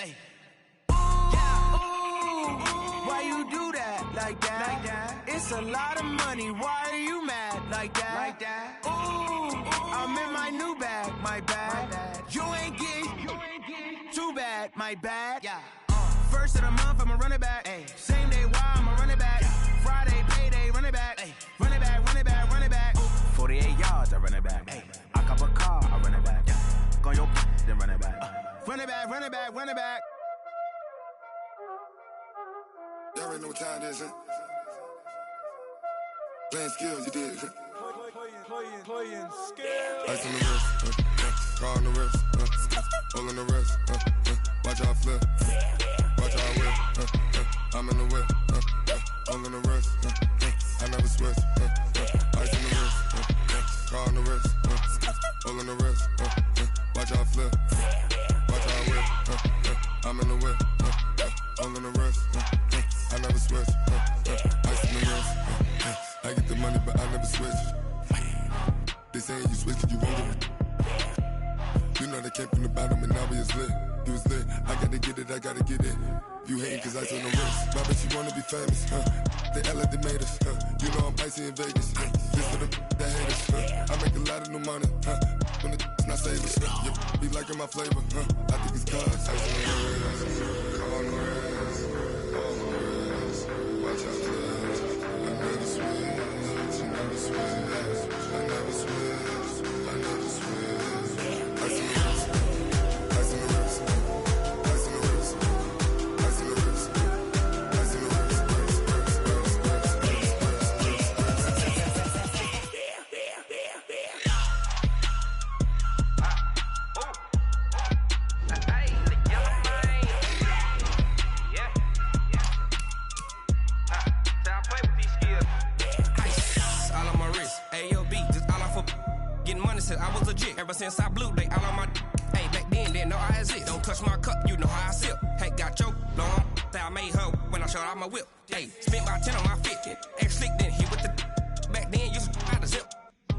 Why you do that? Like that? Like that? It's a lot of money. Why are you mad? Like that? Like that? Ooh, I'm in my new bag. My bad. You ain't get. Too bad. My bad. Yeah. First of the month, I'ma run it back. Ay. Same day, why I'ma run it back. Yeah. Friday, payday, run it back. Ay. Run it back, run it back, run it back. 48 yards, I run it back. Ay. I cop a car, I run it back. Yeah. Go yo, then run it back. Run it back, run it back, run it back. Y'all already know what time it is, huh? Playing skills, you did. Playing skills. Ice on the wrist, car on the wrist, all on the wrist, watch out flip, watch out whip, I'm in the whip, all on the wrist, I never switch, ice on the wrist, car on the wrist, all on the wrist, watch out flip, watch out whip, I'm in the whip, all on the wrist, I never switch, ice on the wrist, I get the money but I never switch. They saying you switch, you won't get it. You know they came from the bottom and now we is lit. You was lit, I gotta get it, I gotta get it. You hating cause I on the wrist. My bitch, you wanna be famous, They act like they made us, You know I'm icy in Vegas, This for the that hate us, I make a lot of new money, When it's not savers, Be liking my flavor, I think it's cause ice on the wrist, on the wrist, on the wrist. Watch out, cuz I never switch, I never switch, I never switch, I never switch. Ice on the wrist, ice on the wrist, ice on the wrist, ice on the wrist, ice on the wrist. I was legit ever since I blew. They all on my hey back then didn't know I exist. Don't touch my cup, you know how I sip. Hey, got choked, long. Say I made her when I showed out my whip. Hey, spent about 10 on my 50. Ex slick then hit with the back then used to out the zip.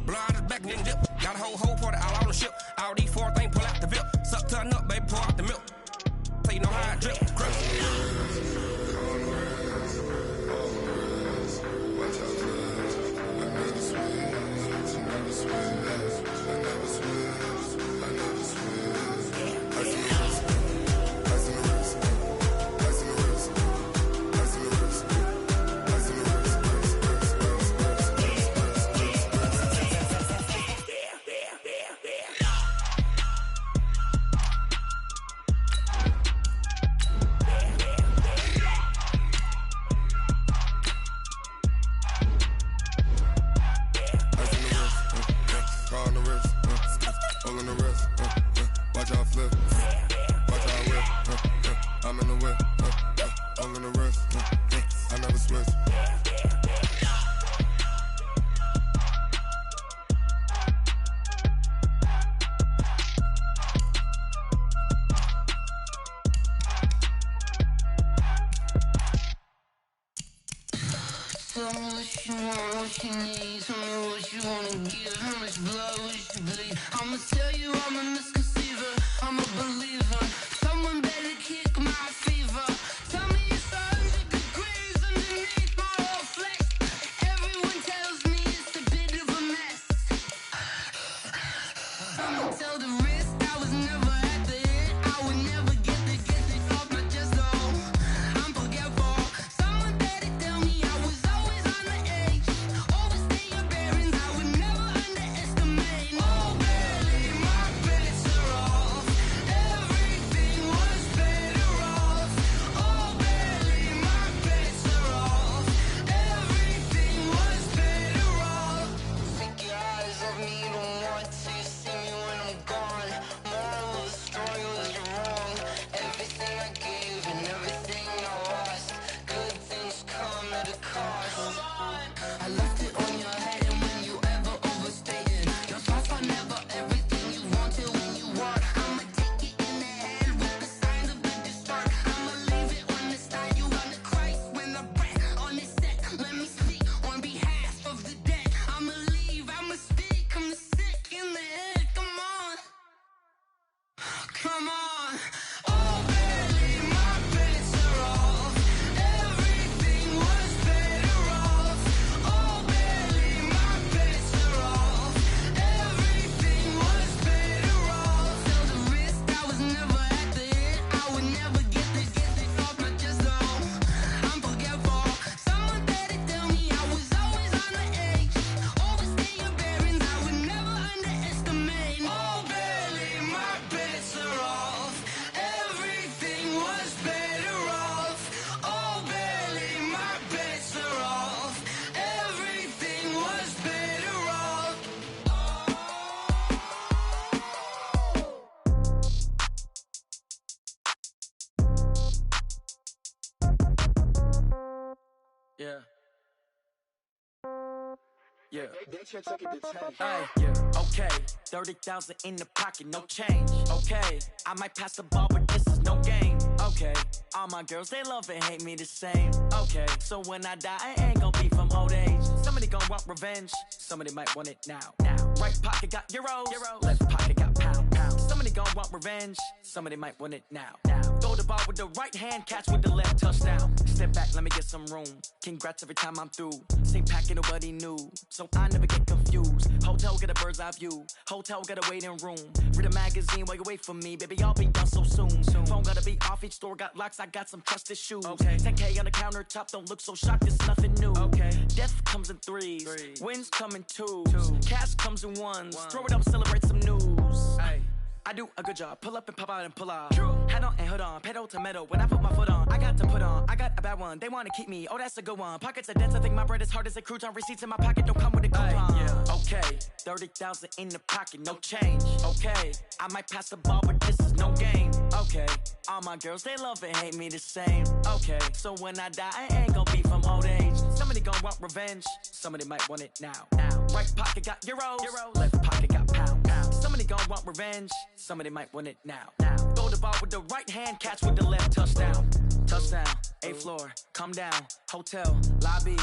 Blow out his back then dip. Got a whole party all on the ship. All these four things pull out the VIP. Suck to a nut, baby, pour out the milk. So you know how I drip. Crush. Watch out, cuz I never switch, I never switch. I never switch, I never switch. Ice in the wrist, ice in the wrist, ice in the wrist, ice in the wrist, ice in the wrist, watch out flip, watch out whip, I'm in the whip, all in the wrist, I never switch. Tell me what you want, what you need. Tell me what you wanna give. How much blood would you bleed? I'ma tell you I'm a misconceiver. I'm a believer. Someone better kick my fever. Tell me it's 100 degrees underneath my whole flesh. Everyone tells me it's a bit of a mess. I'ma tell the risk I was never at the end. I would never get this off my chest though. I'm forgetful. Someone better tell me I was always on the edge. Overstay your bearings, I would never underestimate. Oh, barely, my bets are off. Everything was better off. Oh, barely, my bets are off. Everything was better off. Take your eyes off me, don't want to see me when I'm gone. Moral of the story was you're wrong. Everything I gave and everything I lost. Good things come at a cost. I left it on your head, and when you ever overstay it, your thoughts are never everything you wanted when you want. I'ma take it in the head with the signs of the distort. I'ma leave it on the side. You on the Christ when the breath on this set. Let me speak on behalf of the dead. I'ma leave, I'ma speak. I'm sick in the head. Come on, come on. Oh, barely, my bets are off. Everything was better off. Oh, barely, my bets are off. Everything was better off. Tell the risk I was never at the end. I would never get this off my chest though. I'm forgetful. Someone better tell me I was always on the edge. Overstay your bearings, I would never underestimate. Oh, barely, my bets are off. Everything was better off. Oh, barely, my bets are off. Everything was better off. Yeah. Yeah. Ay, yeah. Okay. 30,000 in the pocket, no change. Okay. I might pass the ball, but this is no game. Okay. All my girls, they love and hate me the same. Okay. So when I die, I ain't gon' be from old age. Somebody gon' want revenge. Somebody might want it now. Right pocket got euros. Left pocket got pound. Somebody gon' want revenge. Somebody might want it now. Throw the ball with the right hand, catch with the left, touchdown. Step back, let me get some room. Congrats every time I'm through. Same packet, nobody knew, so I never get confused. Hotel get a bird's eye view. Hotel get a waiting room. Read a magazine while you wait for me, baby. I'll be done so soon. Phone gotta be off. Each store got locks. I got some trusted shoes. 10K on the countertop. Don't look so shocked. It's nothing new. Death comes in threes. Wins come in twos. Cash comes in ones. Throw it up, celebrate some news. I do a good job. Pull up and pop out and pull out. Head on and hood on. Pedal to metal. When I put my foot on, I got to put on. I got a bad one. They want to keep me. Oh, that's a good one. Pockets are dense. I think my bread is hard as a crouton. Receipts in my pocket don't come with a coupon. Okay, 30,000 in the pocket, no change. Okay, I might pass the ball, but this is no game. Okay, all my girls, they love and hate me the same. Okay, so when I die, I ain't gonna be from old age. Somebody gon' want revenge. Somebody might want it now. Right pocket got euros. Left pocket got pound. Somebody gon' want revenge. Somebody might want it now. Throw the ball with the right hand, catch with the left, touchdown. Touchdown, 8th floor, come down. Hotel, lobby.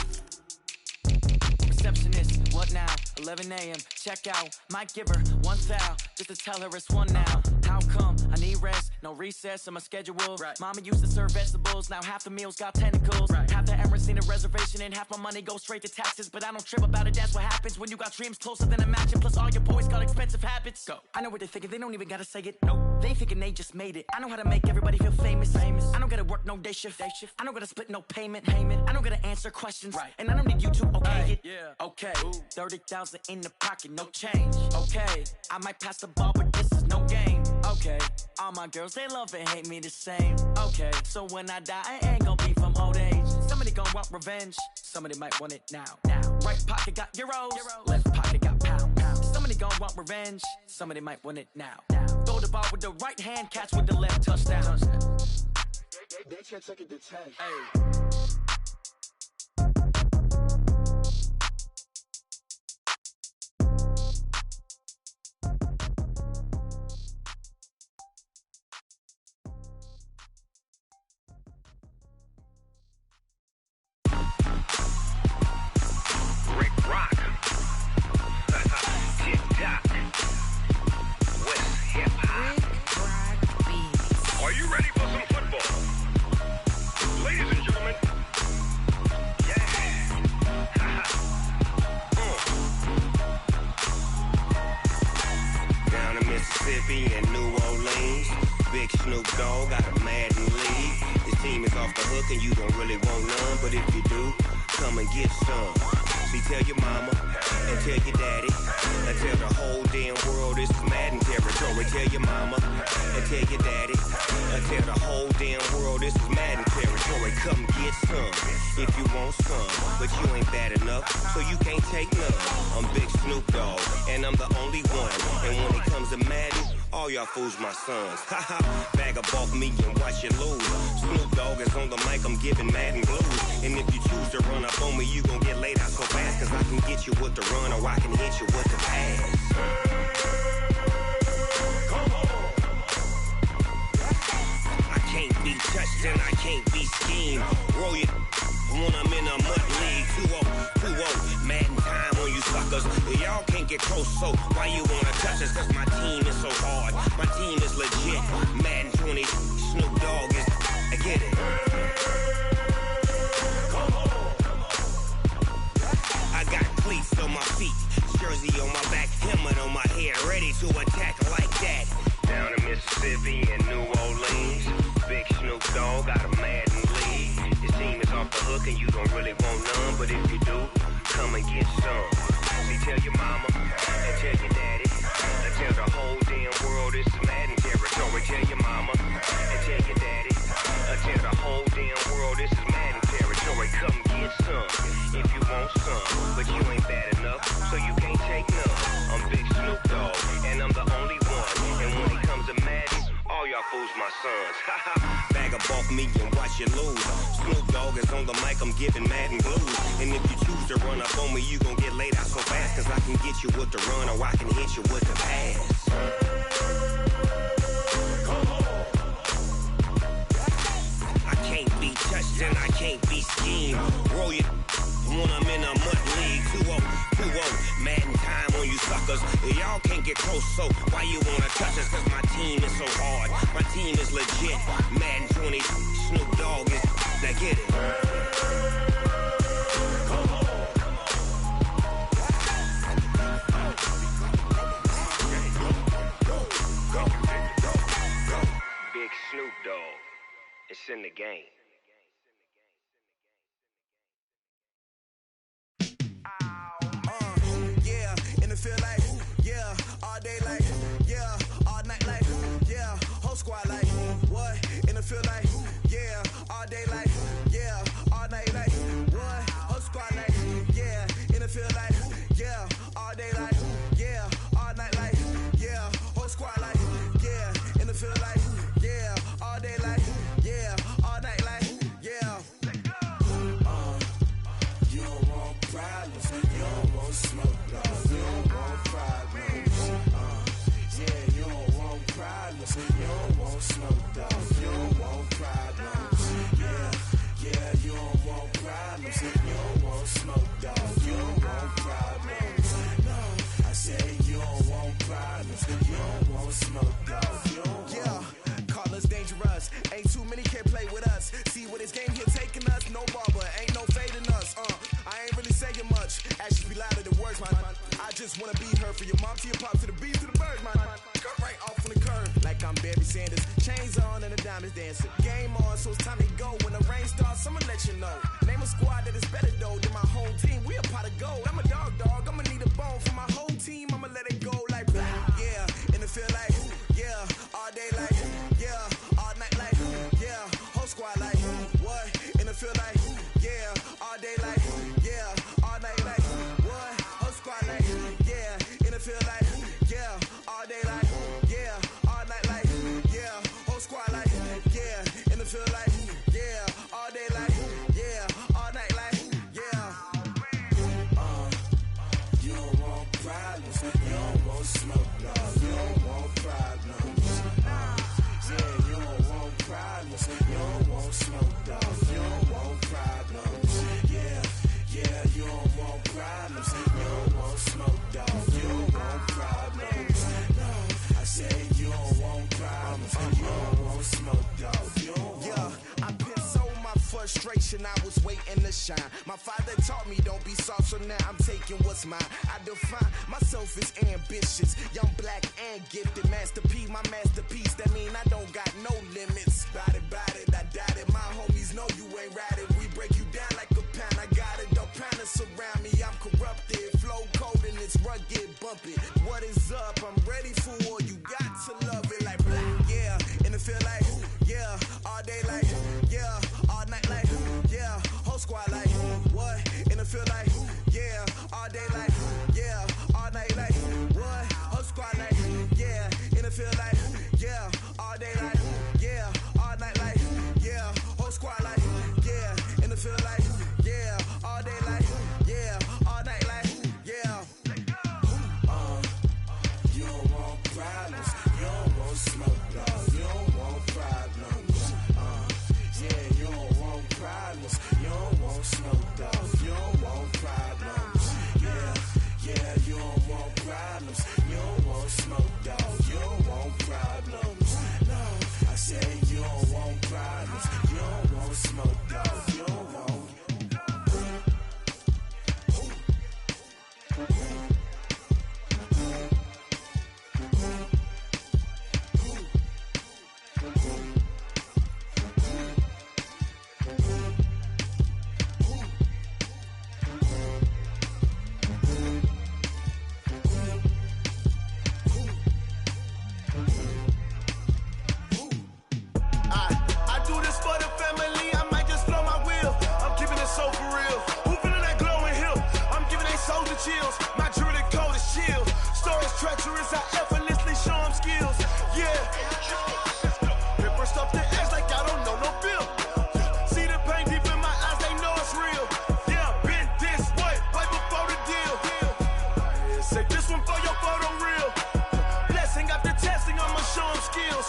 Receptionist, what now? 11 a.m., check out. Might give her one foul, just to tell her it's one now. How come? I need rest, no recess in my schedule. Mama used to serve vegetables, now half the meals got tentacles. Half the Emirates need a reservation and half my money goes straight to taxes. But I don't trip about it, that's what happens when you got dreams closer than a matching. Plus all your boys got expensive habits. Go. I know what they're thinking, they don't even gotta say it. Nope. They thinking they just made it. I know how to make everybody feel famous. I don't gotta work no day shift. I don't gotta split no payment. I don't gotta answer questions. And I don't need you to okay it. Okay, 30,000 in the pocket, no change. Okay, I might pass the ball, but this is no game. Okay, all my girls, they love and hate me the same. Okay, so when I die, I ain't gonna be from old age. Somebody gon' want revenge. Somebody might want it now. Right pocket got euros. Left pocket got pound. Somebody gon' want revenge. Somebody might want it now. Throw the ball with the right hand, catch with the left, touchdown. They can't take it to 10. Are you ready for some football? Ladies and gentlemen, down in Mississippi and New Orleans, Big Snoop Dogg got a Madden league. His team is off the hook and you don't really want none, but if you do, come and get some. See, tell your mama and tell your daddy and tell the whole damn world this is Madden territory. Tell your mama and tell your daddy and tell the whole damn world this is Madden territory. Come get some if you want some, but you ain't bad enough, so you can't take none. I'm Big Snoop Dogg and I'm the only one. And when it comes to Madden, all y'all fools my sons. Haha, bag up off me and watch you lose. Snoop Dogg is on the mic, I'm giving Madden blues. And if you choose to run up on me, you gon' get laid out so fast. Cause I can get you with the run or I can hit you with the pass. Come on. I can't be touched and I can't be schemed. Roll it when I'm in a mud league. 2-0, Madden time on you suckers. Y'all can't get close, so why you wanna touch us? Cause my team is so hard, my team is legit. Madden 20, Snoop Dogg is, I get it. Come on. I got cleats on my feet, jersey on my back, helmet on my head, ready to attack like that. Down in Mississippi and New Orleans, Big Snoop Dogg got a Madden league. His team is off the hook and you don't really want none, but if you do, come and get some. See, tell your mama and tell your daddy and tell the whole damn world this is Madden territory. Tell your mama and tell your daddy and tell the whole damn world this is Madden territory. Come get some if you want some, but you ain't bad enough, so you can't take none. I'm Big Snoop Dogg and I'm the only one. And when it comes to Madden, all y'all fools my sons. Bag up off me and watch you lose. Snoop Dogg is on the mic, I'm giving Madden blues. And if you choose to run up on me, you gon' get laid out so fast. Cause I can get you with the run or I can hit you with the pass. Come on. I can't be touched and I can't be schemed. Roll it when I'm in a mud league. 2-0, motherfuckers. Y'all can't get close, so why you wanna touch us? Cause my team is so hard. My team is legit. Madden 20, Snoop Dogg is. Now get it. Big Snoop Dogg. It's in the game. Yeah, in the field like, yeah, all day like, yeah, all night like, yeah, whole squad like, what? In the field like, yeah, all day like, yeah, all night like, what? Whole squad like, yeah, in the field like, yeah, all day like, yeah, all night like, yeah, whole squad like, yeah, in the field like, yeah, all day like, yeah, all night like, yeah. You don't want problems, you don't want smoke, no, you don't want problems. Yeah, you don't want problems, you don't want smoke, dog, you don't want problems. Yeah, you don't want problems, you don't want smoke, dog, you don't want problems. No, I say you don't want problems, you don't want smoke, dog, you don't want. Call us dangerous, ain't too many can play with us. See what this game here taking us, no barber, ain't no fading us. I ain't really saying much, actions be louder than words, man. I just wanna be heard for your mom to your pop to the beat to the bird, man. Cut right off on the curb, like I'm Barry Sanders. Chains on and the diamonds dancing. Game on, so it's time to go. When the rain starts, I'ma let you know. Name a squad that is better though than my home team. We a pot of gold. I'm a dog, I'ma need a bone for my whole team. I'ma let it go like, yeah, in the field like, yeah, all day like, yeah, all night like, yeah, whole squad like, what? In the field like, yeah, all day like, yeah, all night like, what? Whole squad like, yeah, in the field like, yeah, all day like, yeah, all night like, yeah, whole squad like, yeah, in the field like, yeah, all day like, yeah, all night like, yeah. You don't want problems, you don't want smoke, no, you don't want problems. Yeah, you don't want problems, you don't want smoke, dog, you don't want problems. Yeah, you don't want problems, you don't want smoke, dog, you don't want problems. No, I say you don't want problems, you don't want smoke, dog, you don't want. Yeah, I pissed so my frustration, I was waiting to shine. My father taught me don't be soft, so now I'm taking what's mine. I define myself as ambitious, young, black, and gifted. Master P, my masterpiece, that mean I don't got no limits. Bout it, I doubt it. My homies know you ain't ratted. We break you down like a pound. I got it, don't pound us around me. I'm corrupted, flow cold and it's rugged, bump it. What is up? I'm ready for war. You got to love it like black. Yeah, in the field like, yeah, all day like, yeah, all night like, yeah, whole squad like, what? In the field like, yeah, all day like, yeah, all night like, what? Whole squad like, yeah, in the field like, yeah, all day like, yeah, all night like, yeah, whole squad like, yeah, in the field like, yeah, all day like, yeah, all night like, yeah. You don't want problems, you don't want smoke, dog, you don't want problems. Yeah, you don't want problems, you don't want smoke, dog, you don't want problems. Yeah, you don't want problems, you don't want smoke, dog, you don't want problems. No, I say you don't want problems, you don't want smoke, dog, you don't want. I do this for the family, I might just blow my wheel. I'm keeping it so for real. Who feeling that glowing hill? I'm giving they soldier chills. My jewelry cold as chill. Stories treacherous, I effortlessly show them skills. Yeah. They burst up the edge like I don't know no feel. See the pain deep in my eyes, they know it's real. Yeah, been this way, right before the deal. Say this one for your photo reel. Blessing after testing, I'ma show them skills.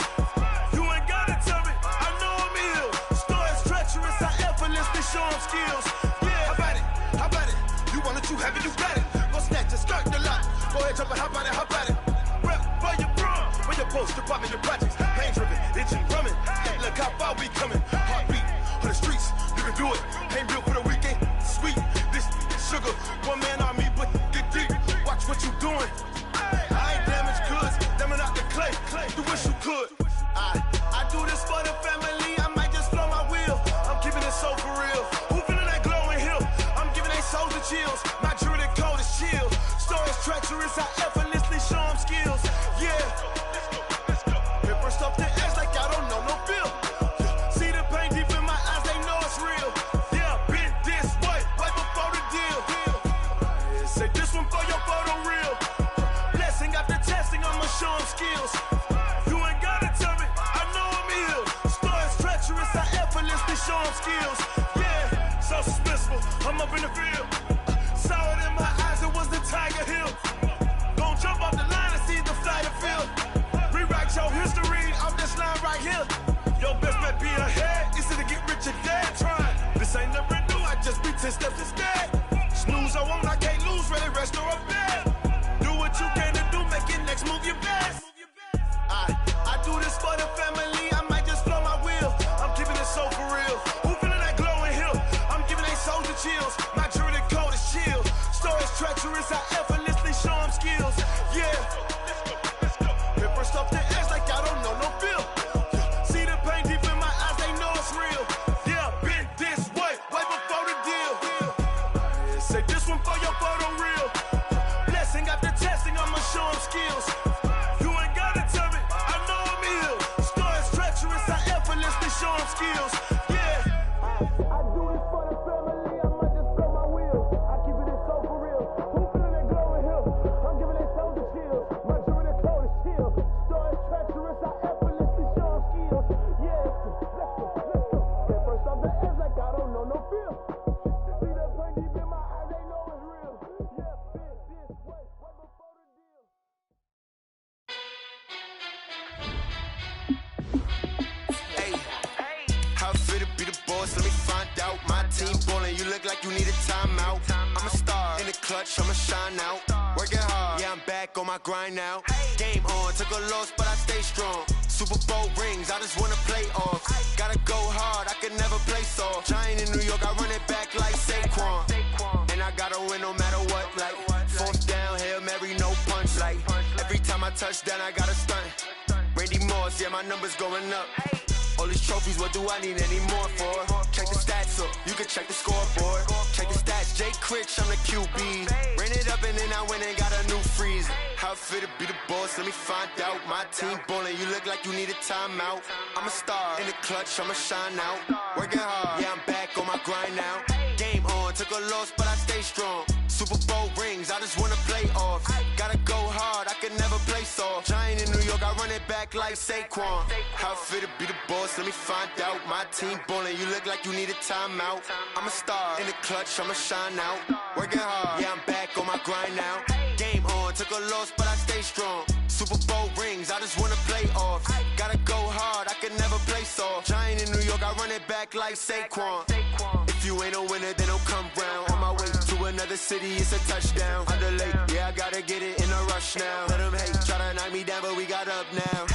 You ain't gotta tell me, I know I'm ill. Stories treacherous, I effortlessly show them skills. Yeah, how about it? You want it, you have it, you got it. Go snatch it, skirt the lot. Go ahead, jump and hop at it. Rep for your brum, for your post, department, your projects. Pain driven, engine drumming. Look how far we coming. Heartbeat on the streets, you can do it. Ain't built for the weekend. Sweet, this sugar, one man army, but get deep. Watch what you doing. I ain't damaged goods, damn out the clay. You wish you could. I do this for the family. I might just blow my wheel. I'm keeping it so for real. Who feeling that glowing hill? I'm giving they souls the chills. My jury the cold is chill. Stories treacherous, I effortlessly show them skills. Yeah. Hit first off the edge like I don't know no feel. See the pain deep in my eyes, they know it's real. Yeah, been this way, way before the deal. Say this one for your photo reel. Blessing after testing, I'ma show them skills. You ain't gotta tell me, I know I'm ill. Stories treacherous, I effortlessly show them skills. Yeah, so suspenseful, I'm up in the field. Saw it in my eyes, it was the Tiger Hill. Gon' jump off the line and see the flight of field. Rewrite your history off this line right here. Your best bet be ahead, easy to get rich or dead trying. This ain't never new, I just be 10 steps instead. Snooze I won't, I can't lose, ready, rest or up bed. Do what you can to do, make your next move your best. I do this for the family, I might just blow my wheel. I'm keeping it so for real. Who feeling that glowing hill? I'm giving they souls the chills. My jury the cold is chill. Stories treacherous, I effortlessly show them skills. Yeah. Hit first off the edge like I don't know no feel. See the pain deep in my eyes, they know it's real. Yeah, been this way, way before the deal. Say this one for your photo reel. Blessing after testing, I'ma show them skills. You ain't gotta tell me, I know I'm ill. Stories treacherous, I effortlessly show them skills. Yeah. I do this for the family, I might just blow my wheel. I keep it so for real. Who feeling that glowing hill? I'm giving they souls the chills. My jury the cold is chill. Stories treacherous, I effortlessly show them skills. Yeah, let's go. Get first off the edge like I don't know no feel. See that pain deep in my eyes, they know it's real. Yeah, been this way, way before the deal. Hey, how fit to be the boss? Let me find out. My team ballin', you look like you need a timeout. I'm a star in the clutch, I'ma shine out. Working hard, yeah, I'm back on my grind now. Game on, took a loss, but I stay strong. Super Bowl rings, I just wanna play off. Gotta go hard, I can never play soft. Giant in New York, I run it back like Saquon. And I gotta win no matter what, like fourth down, Hail Mary, no punch. Like every time I touch down, I gotta stunt. Randy Moss, yeah, my numbers going up. All these trophies, what do I need any more for? Check the stats up, you can check the scoreboard. Check the stats, Jay Critch, I'm the QB. Ran it up and then I went and got a new freeze. How fit to be the boss, let me find out. My team ballin', you look like you need a timeout. I'm a star in the clutch, I'ma shine out. Working hard, yeah, I'm back on my grind now. Game on, took a loss, but I stay strong. Super Bowl rings, I just wanna play off. Gotta go hard, I can never play soft. Giant in New York, I run it back like Saquon. How fit to be the boss, let me find out. My team ballin', you look like you need a timeout. I'm a star in the clutch, I'ma shine out. Working hard, yeah, I'm back on my grind now. Game on, took a loss, but I stay strong. Super Bowl rings, I just wanna play off. Gotta go hard, I can never play soft. Giant in New York, I run it back like Saquon. If you ain't a winner, then don't come round. On my way to another city, it's a touchdown. Underlay, yeah, I gotta get it in a rush now. Let them hate, try to knock me down, but we got up now.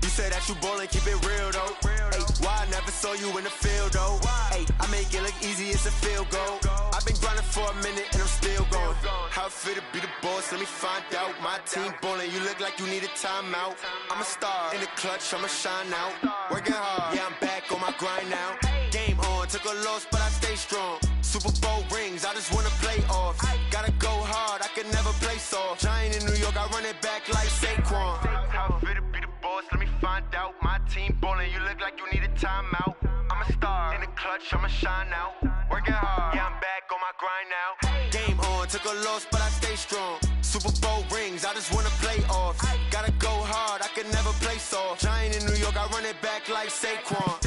You say that you ballin', keep it real though. Hey, why I never saw you in the field though? Hey, I make it look easy, it's a field goal. I've been grinding for a minute and I'm still going. How fit to be the boss, let me find out. My team ballin', you look like you need a timeout. I'm a star in the clutch, I'ma shine out. Working hard, yeah, I'm back on my grind now. Game on, took a loss, but I stay strong. Super Bowl rings, I just wanna play off. Gotta go hard, I can never play soft. Giant in New York, I run it back like Saquon. How fit to be the boss, let me find out. My team ballin', you look like you need a timeout. I'm a star in the clutch, I'ma shine out. Working hard, yeah, I'm back on my grind now. Game on, took a loss, but I stay strong. Super Bowl rings, I just wanna play off. Gotta go hard, I can never play soft. Giant in New York, I run it back like Saquon.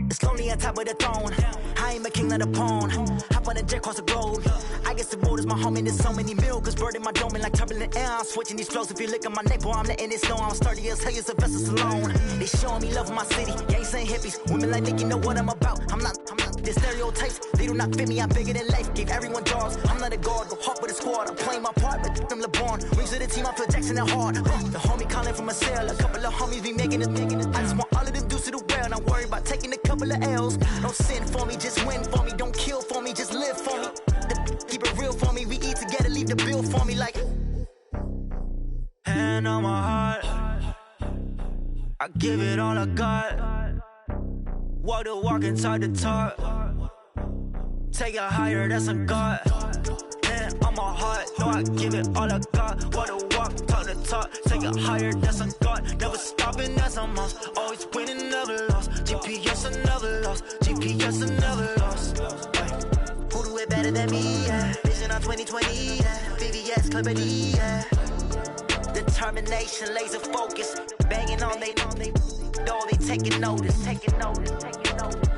It's lonely on top of the throne. I ain't a king of the pawn. Hop on a jet across the globe. I guess the road is my home and there's so many miracles burning my dome and like turbulent air. I'm switching these flows. If you look at my neck, boy, I'm letting it snow. I'm sturdy as hell, it's a vessel alone. They showing me love in my city. Gangsta and hippies. Women like Nick, you know what I'm about. I'm not the stereotypes. They do not fit me. I'm bigger than life. Gave everyone jaws. I'm not a guard. Go hard with a squad. I'm playing my part, but I'm LeBron. Rings to the team. I feel Jackson and hard. The homie calling from a cell. A couple of homies be making it. I just want all of them dudes to the well. Not worry about taking a couple of L's. Don't sin for me, just win for me. Don't kill for me, just live for me. Keep it real for me. We eat together, leave the bill for me like. Hand on my heart, I give it all I got. Walk the walk and talk the talk. Take it higher, that's a God. Hand on my heart, no, I give it all I got. Walk the walk, talk the talk. Take it higher, that's a God. Never stopping, that's a must. Always winning, never lost. GPS, I never lost. GPS, I never lost. Who do it better than me? Yeah. Vision on 2020. Yeah. VVS, clarity. Yeah. Determination, laser focus. Banging on they know they taking notice. Taking notice. Taking notice.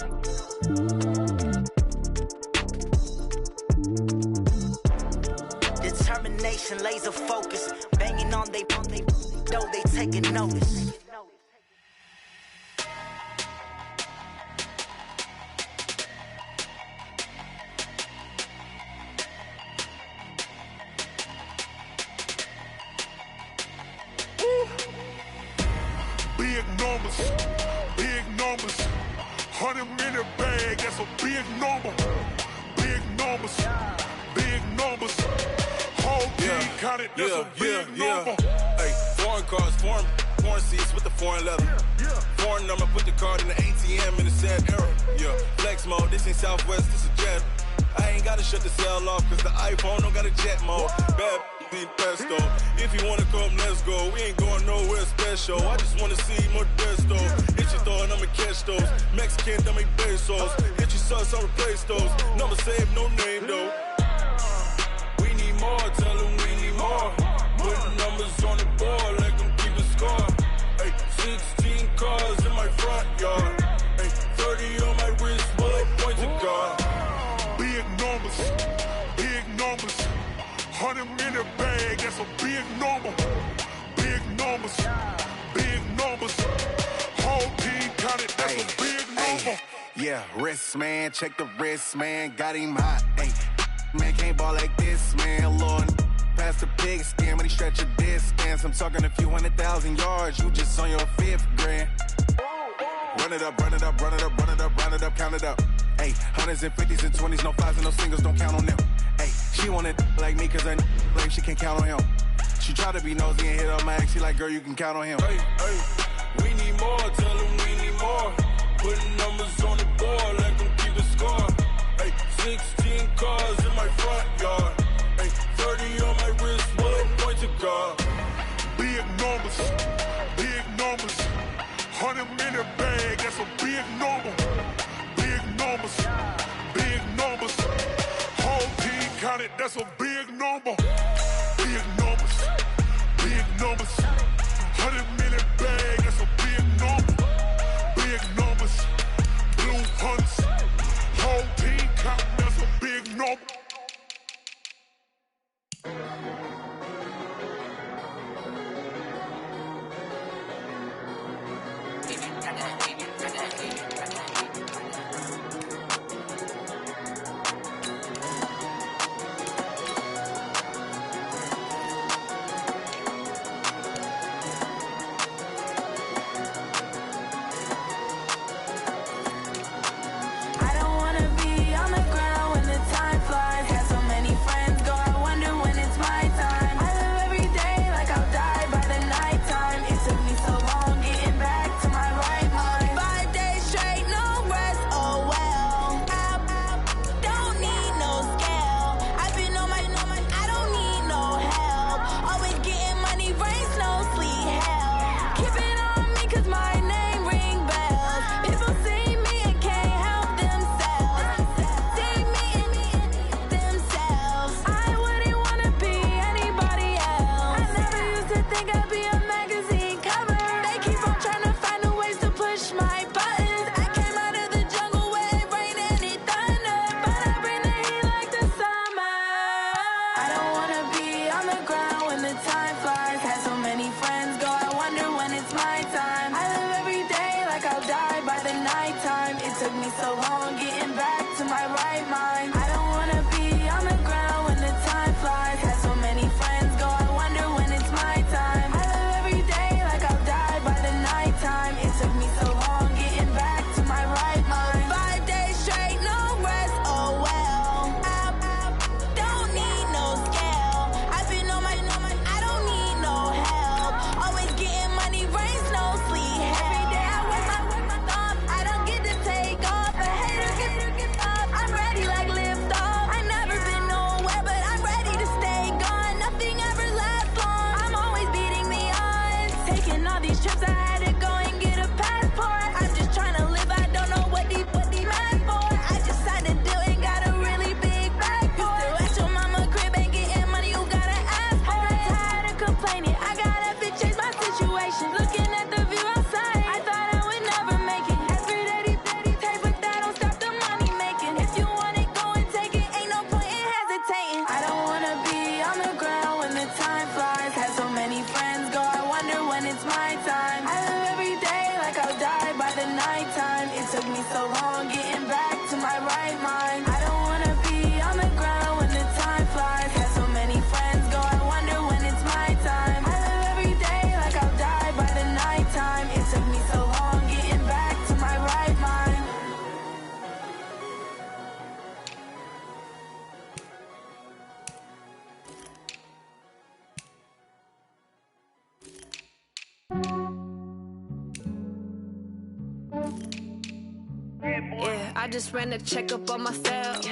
Determination, laser focus. Banging on they know they taking notice. Big numbers, 100-minute bag, that's a big number. Big numbers, whole team counted, that's a big number. Hey, foreign cars, foreign seats with the foreign leather. Foreign number, put the card in the ATM in the sad era. Yeah, flex mode, this ain't Southwest, this is jet. I ain't gotta shut the cell off, cause the iPhone don't got a jet mode. Bad need pesto. If you wanna come, let's go. We ain't going nowhere special. I just wanna see more Modesto. Hit your throw and I'ma catch those. Mexican, dummy pesos. Hit your sauce, I'll replace those. Number saved, no name though. We need more, tell them we need more. Put the numbers on the board, let them keep a score. Hey, 16 cars in my front yard. Hey, 30 on my wrist, bullet point to God. Big numbers, 100-minute bag, that's a big number. Big numbers, whole team counted, that's a big number. Yeah, wrist man, check the wrist man, got him hot. Ay, man can't ball like this, man. Lord, past the pig skin when he stretch a distance. I'm talking a few 100,000 yards, you just on your 5th grand. Run it up, count it up. Ay, hundreds and 50s and 20s, no 5s and no singles, don't count on them. Ay, she wanted like me cause I like she can count on him. She tried to be nosy and hit up my ex, she like, girl, you can count on him. Hey, we need more, tell them we need more. Putting numbers on the board, let them keep a score. Hey, 16 cars in my front yard. Hey, 30 on my wrist, bullet point to God. Big numbers, 100-minute bag, that's a big number. Big numbers, whole team counted, that's a big number. Big numbers, 100-minute bag, that's a big number. Big numbers, blue hunts, whole team counting, that's a big number. it's my time. I live every day like I'll die by the nighttime. It took me so long getting back to my right mind. I don't wanna be on the ground when the time flies. Had so many friends go, I wonder when it's my time. I live every day like I'll die by the nighttime. It took me so long getting back to my right mind. Yeah, I just ran a checkup on myself.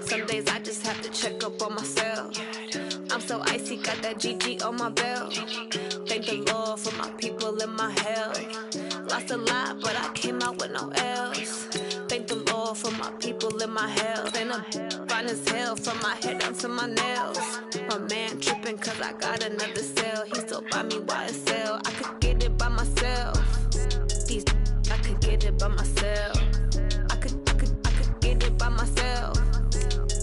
Some days I just have to check up on myself. I'm so icy, got that GG on my belt. Thank the Lord for my people and my health. Lost a lot, but I came out with no L's. Thank the Lord for my people and my health. And I'm fine as hell from my head down to my nails. My man tripping cause I got another cell. He still buy me YSL. I could get it by myself. These I could get it by myself. I could get it by myself.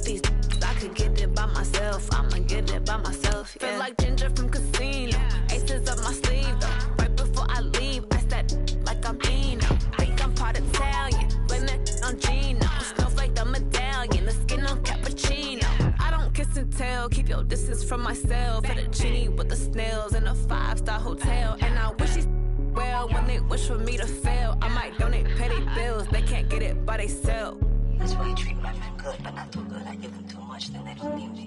These I could get it by myself. I'ma get it by myself. Yeah. Feel like Ginger from Casino. Aces up my sleeve though. Right before I leave, I start like I'm Dino. Think I'm part Italian. Blame it on Gino. Snowflake the medallion. The skin on cappuccino. I don't kiss and tell. Keep your distance from myself. Put a genie with the snails in a 5-star hotel. And I wish he's well when they wish for me to fail. I might donate petty bills. They can't get it by themselves. That's why you treat my men good, but not too good. I give them too much, then they don't need me.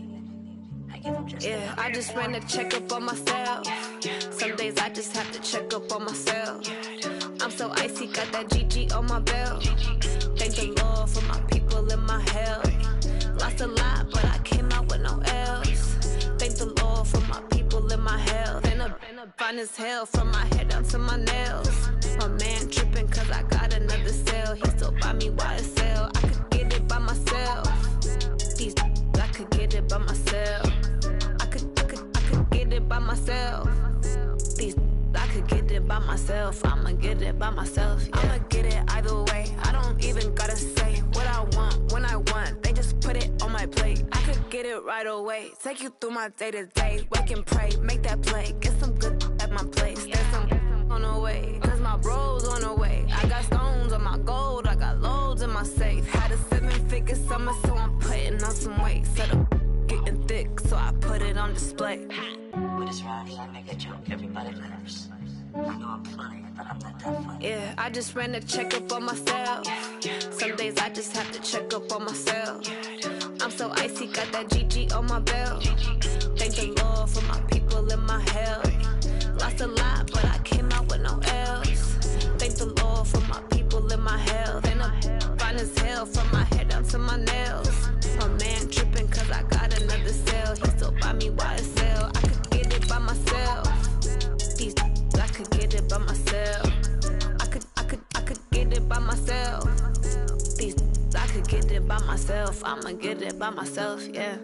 I give them just yeah, I just ran a checkup on myself. Some days I just have to check up on myself. I'm so icy, got that GG on my belt. Thank the Lord for my people and my health. Lost a lot, but I came out with no L's. Thank the Lord for my people and my health. And I'm fine as hell from my head down to my nails. My man tripping cause I got another cell. He still buy me YSL. I could get it by myself. These I could get it by myself. I could get it by myself. These I could get it by myself. I'ma get it by myself. Yeah. I'ma get it either way. I don't even gotta say what I want when I want. They just put it on my plate. I could get it right away. Take you through my day to day. Wake and pray, make that play. Get some good at my place. There's some on the way, cause my bros on the way. I got stones on my gold. I got loads in my safe. Had a 7-figure summer, so I'm putting on some weight. Set up getting thick, so I put it on display. With this rhyme, I make a joke, everybody laughs. I know I'm funny, but I'm not that funny. Yeah, I just ran a checkup on myself. Some days I just have to check up on myself. I'm so icy, got that GG on my belt. Thank the Lord for my people and my health. Lost a lot, but I came out with no L's. Thank the Lord for my people and my health. And I'm fine as hell from my head down to my nails. My man tripping cause I got another cell. He still buy me YSL. I could get it by myself. These I could get it by myself. I could get it by myself. These I could get it by myself. I'ma get it by myself, yeah.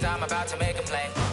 I'm about to make a play.